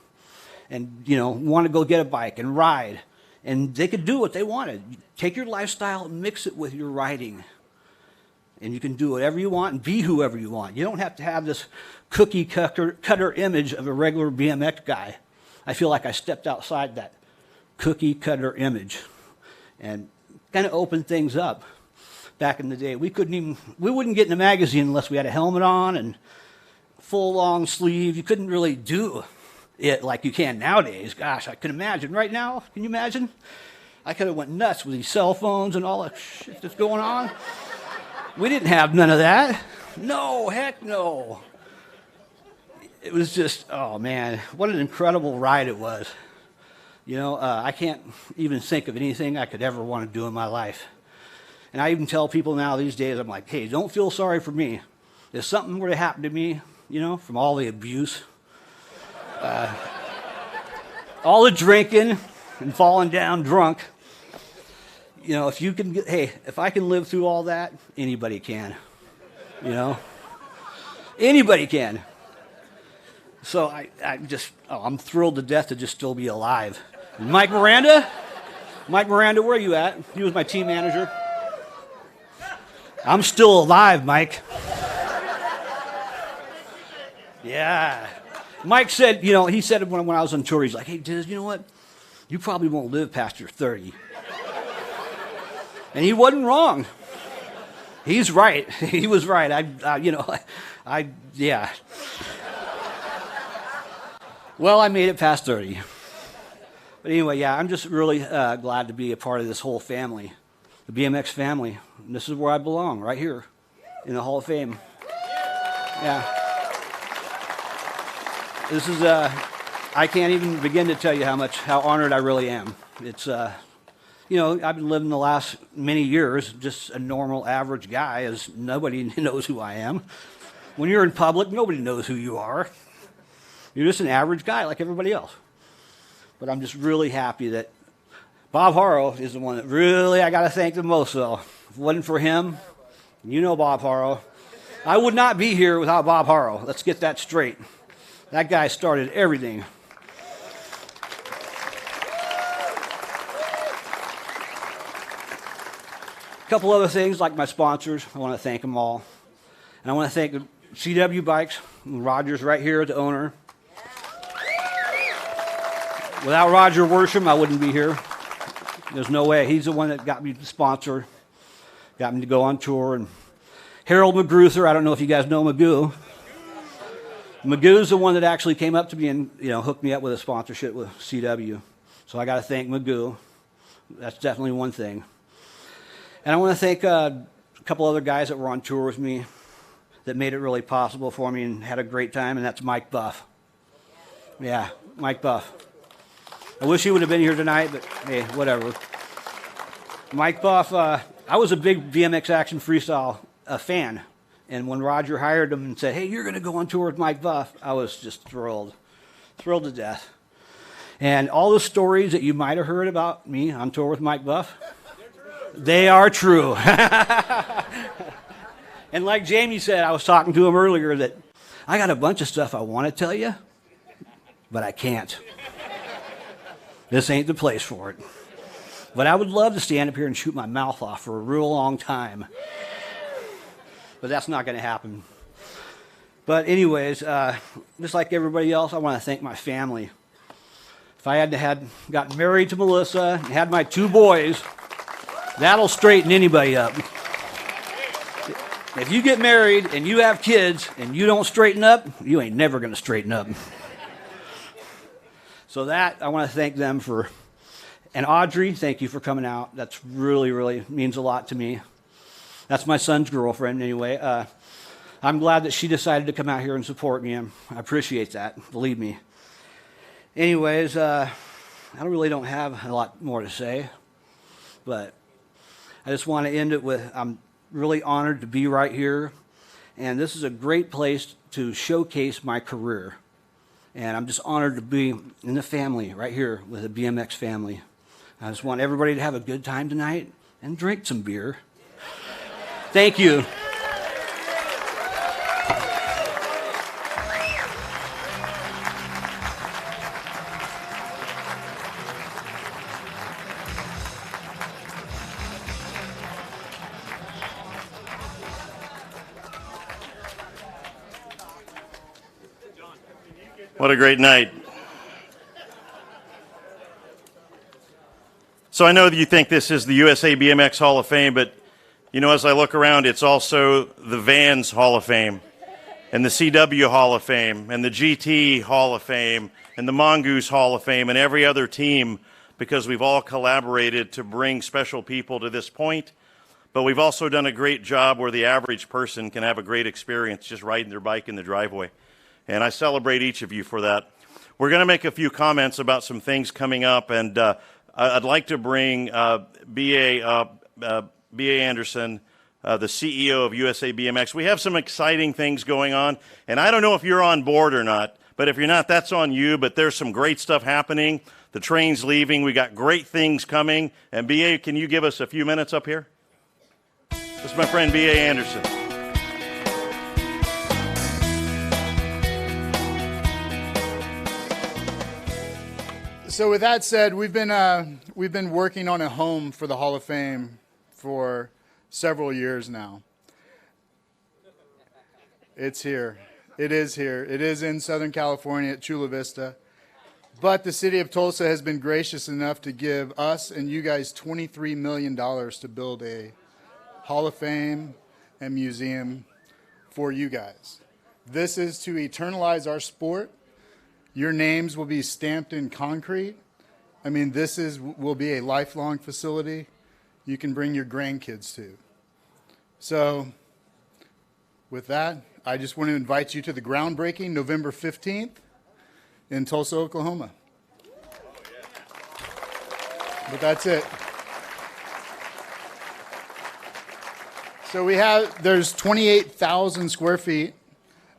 and, you know, want to go get a bike and ride. And they could do what they wanted. Take your lifestyle and mix it with your riding. And you can do whatever you want and be whoever you want. You don't have to have this cookie cutter image of a regular BMX guy. I feel like I stepped outside that cookie cutter image and kind of opened things up. Back in the day, we wouldn't get in a magazine unless we had a helmet on and full long sleeve. You couldn't really do it like you can nowadays. Gosh, I can imagine right now. Can you imagine? I could have went nuts with these cell phones and all that shit that's going on. We didn't have none of that. No, heck no. It was just, oh man, what an incredible ride it was. You know, I can't even think of anything I could ever want to do in my life. And I even tell people now these days, I'm like, hey, don't feel sorry for me. If something were to happen to me, you know, from all the abuse, all the drinking and falling down drunk, you know, if I can live through all that, anybody can, you know, anybody can. So I'm thrilled to death to just still be alive. And Mike Miranda, where are you at? He was my team manager. I'm still alive, Mike. Yeah. Mike said, you know, he said when I was on tour, he's like, hey, Diz, you know what? You probably won't live past your 30. And he wasn't wrong. He's right. He was right. Yeah. Well, I made it past 30. But anyway, yeah, I'm just really glad to be a part of this whole family, the BMX family. And this is where I belong, right here in the Hall of Fame. Yeah. This is, I can't even begin to tell you how honored I really am. It's, you know, I've been living the last many years just a normal, average guy, as nobody knows who I am. When you're in public, nobody knows who you are. You're just an average guy like everybody else. But I'm just really happy that Bob Harrow is the one that really I got to thank the most, though. If it wasn't for him, you know Bob Harrow, I would not be here without Bob Harrow. Let's get that straight. That guy started everything. A couple other things, like my sponsors. I want to thank them all. And I want to thank CW Bikes, Roger's right here, the owner. Without Roger Worsham, I wouldn't be here. There's no way. He's the one that got me to sponsor, got me to go on tour. And Harold McGruther, I don't know if you guys know Magoo. Magoo's the one that actually came up to me and, you know, hooked me up with a sponsorship with CW. So I got to thank Magoo. That's definitely one thing. And I want to thank a couple other guys that were on tour with me that made it really possible for me and had a great time, and that's Mike Buff. Yeah, Mike Buff. I wish he would have been here tonight, but hey, whatever. Mike Buff, I was a big BMX Action Freestyle fan. And when Roger hired him and said, hey, you're going to go on tour with Mike Buff, I was just thrilled to death. And all the stories that you might have heard about me on tour with Mike Buff, they are true. And like Jamie said, I was talking to him earlier that I got a bunch of stuff I want to tell you, but I can't. This ain't the place for it. But I would love to stand up here and shoot my mouth off for a real long time. But that's not going to happen. But anyways, just like everybody else, I want to thank my family. If I had gotten married to Melissa and had my 2 boys, that'll straighten anybody up. If you get married and you have kids and you don't straighten up, you ain't never going to straighten up. So that, I want to thank them for. And Audrey, thank you for coming out. That's really means a lot to me. That's my son's girlfriend anyway. I'm glad that she decided to come out here and support me. I appreciate that, believe me. Anyways, I really don't have a lot more to say, but I just want to end it with, I'm really honored to be right here, and this is a great place to showcase my career. And I'm just honored to be in the family right here with the BMX family. I just want everybody to have a good time tonight and drink some beer. Thank you. What a great night. So I know that you think this is the USA BMX Hall of Fame, but you know, as I look around, it's also the Vans Hall of Fame, and the CW Hall of Fame, and the GT Hall of Fame, and the Mongoose Hall of Fame, and every other team, because we've all collaborated to bring special people to this point. But we've also done a great job where the average person can have a great experience just riding their bike in the driveway. And I celebrate each of you for that. We're going to make a few comments about some things coming up, and I'd like to bring B.A. Anderson, the CEO of USA BMX. We have some exciting things going on, and I don't know if you're on board or not, but if you're not, that's on you, but there's some great stuff happening. The train's leaving. We got great things coming. And B.A., can you give us a few minutes up here? This is my friend B.A. Anderson. So with that said, we've been working on a home for the Hall of Fame for several years now. It's here. It is here. It is in Southern California at Chula Vista. But the city of Tulsa has been gracious enough to give us and you guys $23 million to build a Hall of Fame and museum for you guys. This is to eternalize our sport. Your names will be stamped in concrete. I mean, will be a lifelong facility you can bring your grandkids to. So with that, I just want to invite you to the groundbreaking November 15th in Tulsa, Oklahoma. But that's it. So there's 28,000 square feet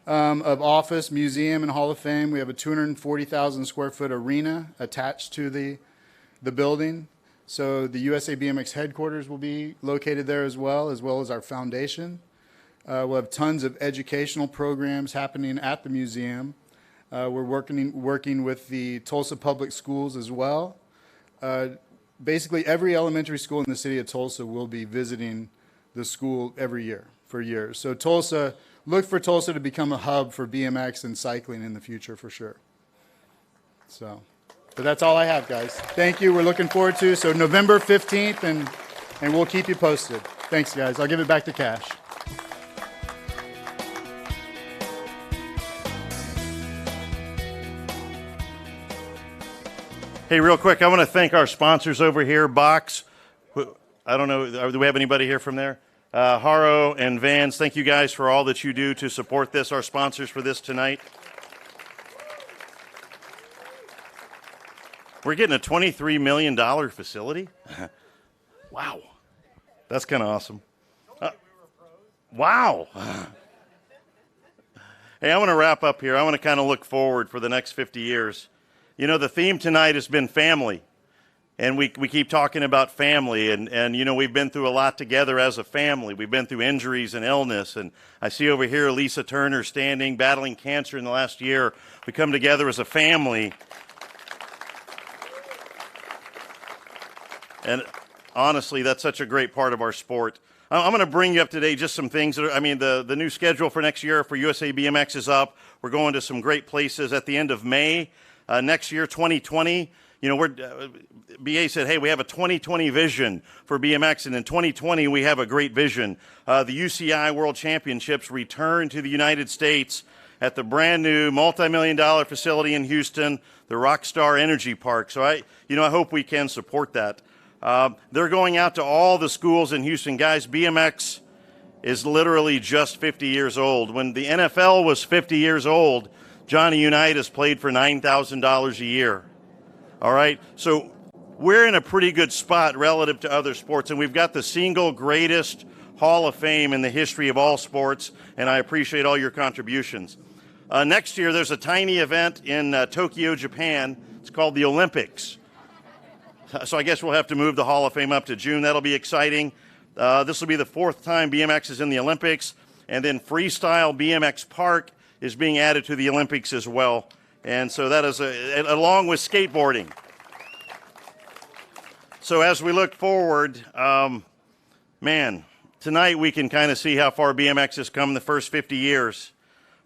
of office, museum, and Hall of Fame. We have a 240,000 square foot arena attached to the building. So the USA BMX headquarters will be located there as well as our foundation. We'll have tons of educational programs happening at the museum. We're working with the Tulsa Public Schools as well. Basically, every elementary school in the city of Tulsa will be visiting the school every year for years. So look for Tulsa to become a hub for BMX and cycling in the future for sure. So, but that's all I have, guys. Thank you. We're looking forward to so November 15th, and we'll keep you posted. Thanks, guys. I'll give it back to Cash. Hey, real quick, I want to thank our sponsors over here, Box. I don't know, do we have anybody here from there? Haro and Vans, thank you guys for all that you do to support this, our sponsors for this tonight. We're getting a $23 million facility? Wow. That's kind of awesome. Wow. Hey, I want to wrap up here. I want to kind of look forward for the next 50 years. You know, the theme tonight has been family. And we keep talking about family, and you know, we've been through a lot together as a family. We've been through injuries and illness, and I see over here Lisa Turner standing, battling cancer in the last year. We come together as a family. And honestly, that's such a great part of our sport. I'm going to bring you up today just some things. The new schedule for next year for USA BMX is up. We're going to some great places at the end of May. Next year, 2020, you know, BA said, hey, we have a 2020 vision for BMX, and in 2020 we have a great vision. The UCI World Championships return to the United States at the brand new multi-million-dollar facility in Houston, the Rockstar Energy Park. So I hope we can support that. They're going out to all the schools in Houston. Guys, BMX is literally just 50 years old. When the NFL was 50 years old, Johnny Unitas played for $9,000 a year. All right, so we're in a pretty good spot relative to other sports, and we've got the single greatest Hall of Fame in the history of all sports, and I appreciate all your contributions. Next year, there's a tiny event in Tokyo, Japan. It's called the Olympics. So I guess we'll have to move the Hall of Fame up to June. That'll be exciting. This will be the 4th time BMX is in the Olympics, and then Freestyle BMX Park is being added to the Olympics as well. And so that is along with skateboarding. So as we look forward, tonight we can kind of see how far BMX has come in the first 50 years.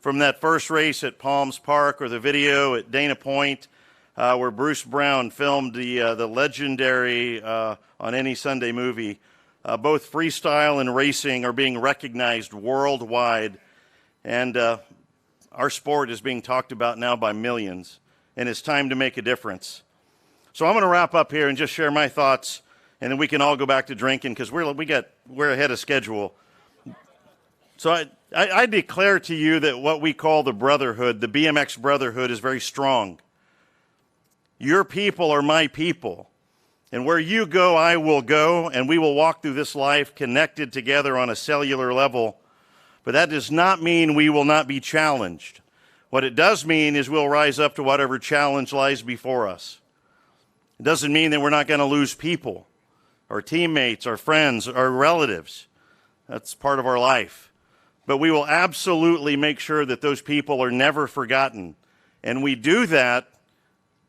From that first race at Palms Park, or the video at Dana Point, where Bruce Brown filmed the legendary On Any Sunday Movie. Both freestyle and racing are being recognized worldwide. And our sport is being talked about now by millions, and it's time to make a difference. So I'm going to wrap up here and just share my thoughts, and then we can all go back to drinking because we're ahead of schedule. So I declare to you that what we call the brotherhood, the BMX brotherhood, is very strong. Your people are my people, and where you go, I will go, and we will walk through this life connected together on a cellular level. But that does not mean we will not be challenged. What it does mean is we'll rise up to whatever challenge lies before us. It doesn't mean that we're not going to lose people, our teammates, our friends, our relatives. That's part of our life. But we will absolutely make sure that those people are never forgotten. And we do that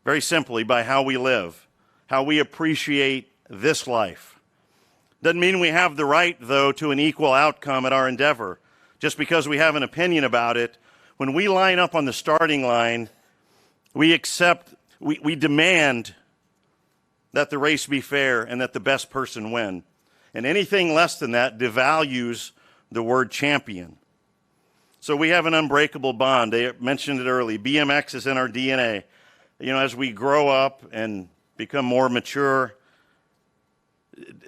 very simply by how we live, how we appreciate this life. Doesn't mean we have the right, though, to an equal outcome at our endeavor. Just because we have an opinion about it, when we line up on the starting line, we demand that the race be fair and that the best person win. And anything less than that devalues the word champion. So we have an unbreakable bond. They mentioned it early. BMX is in our DNA. You know, as we grow up and become more mature,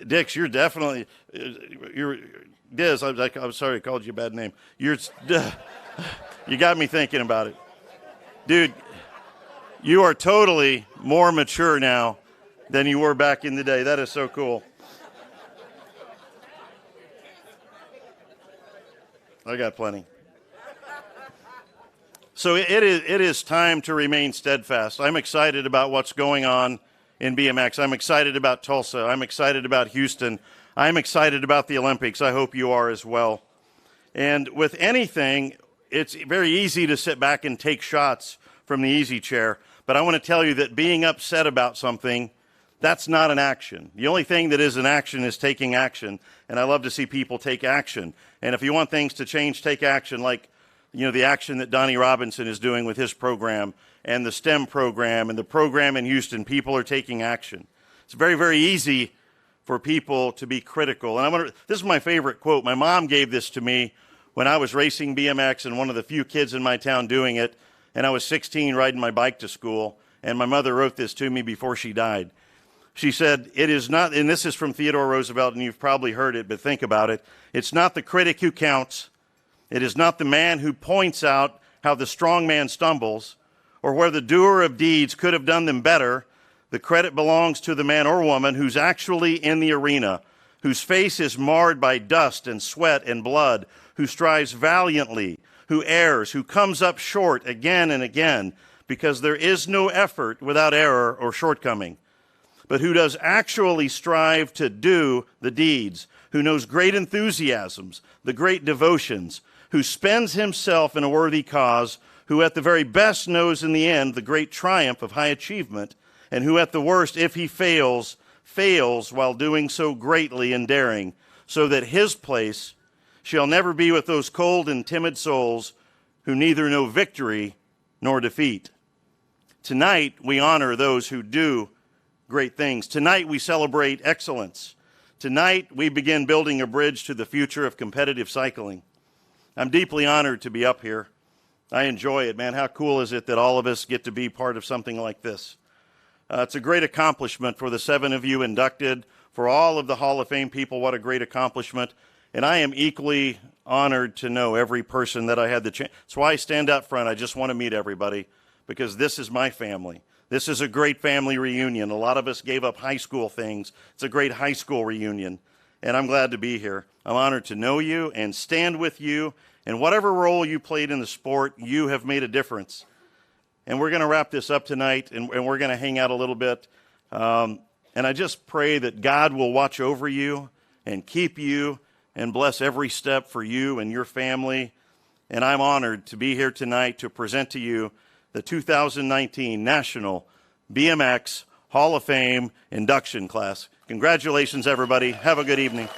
Dix, you're definitely, Diz, I'm sorry I called you a bad name. You got me thinking about it. Dude, you are totally more mature now than you were back in the day. That is so cool. I got plenty. So it is time to remain steadfast. I'm excited about what's going on in BMX. I'm excited about Tulsa. I'm excited about Houston. I'm excited about the Olympics. I hope you are as well. And with anything, it's very easy to sit back and take shots from the easy chair. But I want to tell you that being upset about something, that's not an action. The only thing that is an action is taking action. And I love to see people take action. And if you want things to change, take action, like, you know, the action that Donnie Robinson is doing with his program and the STEM program and the program in Houston. People are taking action. It's very, very easy for people to be critical. And this is my favorite quote. My mom gave this to me when I was racing BMX and one of the few kids in my town doing it. And I was 16 riding my bike to school. And my mother wrote this to me before she died. She said, it is not, and this is from Theodore Roosevelt, and you've probably heard it, but think about it. It's not the critic who counts. It is not the man who points out how the strong man stumbles or where the doer of deeds could have done them better. The credit belongs to the man or woman who's actually in the arena, whose face is marred by dust and sweat and blood, who strives valiantly, who errs, who comes up short again and again, because there is no effort without error or shortcoming, but who does actually strive to do the deeds, who knows great enthusiasms, the great devotions, who spends himself in a worthy cause, who at the very best knows in the end the great triumph of high achievement, and who at the worst, if he fails, fails while doing so greatly and daring, so that his place shall never be with those cold and timid souls who neither know victory nor defeat. Tonight, we honor those who do great things. Tonight, we celebrate excellence. Tonight, we begin building a bridge to the future of competitive cycling. I'm deeply honored to be up here. I enjoy it, man. How cool is it that all of us get to be part of something like this? It's a great accomplishment for the 7 of you inducted, for all of the Hall of Fame people. What a great accomplishment. And I am equally honored to know every person that I had the chance. That's why I stand up front. I just want to meet everybody, because this is my family. This is a great family reunion. A lot of us gave up high school things. It's a great high school reunion, and I'm glad to be here. I'm honored to know you and stand with you. And whatever role you played in the sport, you have made a difference. And we're going to wrap this up tonight, and we're going to hang out a little bit. And I just pray that God will watch over you and keep you and bless every step for you and your family. And I'm honored to be here tonight to present to you the 2019 National BMX Hall of Fame Induction Class. Congratulations, everybody. Have a good evening.